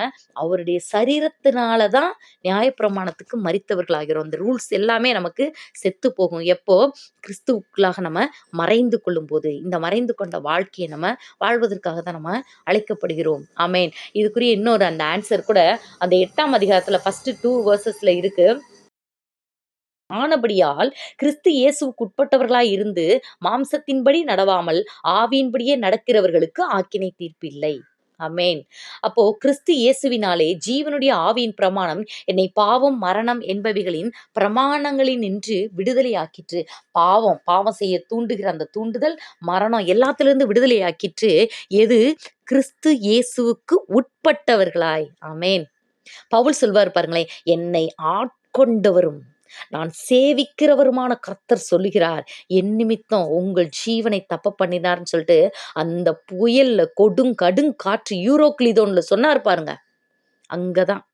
அவருடைய சரீரத்தினாலதான் நியாயப்பிரமாணத்துக்கு மரித்தவர்கள் ஆகிறோம். அந்த ரூல்ஸ் எல்லாமே நமக்கு செத்து போகும். எப்போ? கிறிஸ்துவுக்குள்ளாக நம்ம மறைந்து கொள்ளும் போது. இந்த மறைந்து கொண்ட வாழ்க்கையை நம்ம வாழ்வதற்காக தான் நம்ம அழைக்கப்படுகிறோம். ஆமேன். இதுக்குரிய இன்னொரு அந்த ஆன்சர் கூட அந்த 8ஆம் அதிகாரத்துல ஃபர்ஸ்ட் 2 வேர்சஸ்ல இருக்கு. ஆனபடியால் கிறிஸ்து இயேசுவுக்கு உட்பட்டவர்களாய் இருந்து மாம்சத்தின்படி நடவாமல் ஆவியின்படியே நடக்கிறவர்களுக்கு ஆக்கினை தீர்ப்பில்லை. ஆமென். அப்போ கிறிஸ்து இயேசுவினாலே ஜீவனுடைய ஆவியின் பிரமாணம் என்னை பாவம் மரணம் என்பவைகளின் பிரமாணங்களில் நின்று விடுதலை ஆக்கிற்று. பாவம் செய்ய தூண்டுகிற அந்த தூண்டுதல், மரணம் எல்லாத்திலிருந்து விடுதலை ஆக்கிற்று. எது? கிறிஸ்து இயேசுவுக்கு உட்பட்டவர்களாய். ஆமென். பவுல் சொல்வார் பாருங்களேன், என்னை ஆட்கொண்டவரும் நான் சேவிக்கிறவருமான கர்த்தர் சொல்லுகிறார், என் நிமித்தம் உங்கள் ஜீவனை தப்ப பண்ணினார்னு சொல்லிட்டு அந்த புயல்ல கடுங்காற்று யூரோக்ளிதோன்ல சொன்னார் பாருங்க. அங்கதான்.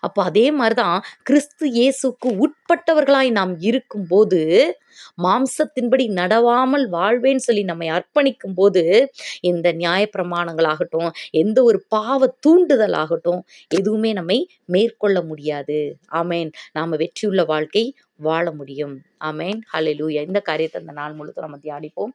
அப்போ அதே மாதிரிதான் கிறிஸ்து இயேசுக்கு உட்பட்டவர்களாய் நாம் இருக்கும்போது, மாம்சத்தின்படி நடவாமல் வாழ்வேன்னு சொல்லி நம்மை அர்ப்பணிக்கும் போது, இந்த நியாயப்பிரமாணங்களாகட்டும், எந்த ஒரு பாவ தூண்டுதல் ஆகட்டும், எதுவுமே நம்மை மேற்கொள்ள முடியாது. ஆமேன். நாம வெற்றியுள்ள வாழ்க்கை வாழ முடியும். ஆமேன். ஹல்லேலூயா. இந்த காரியத்தை இந்த நாள் முழுக்க நம்ம தியானிப்போம்.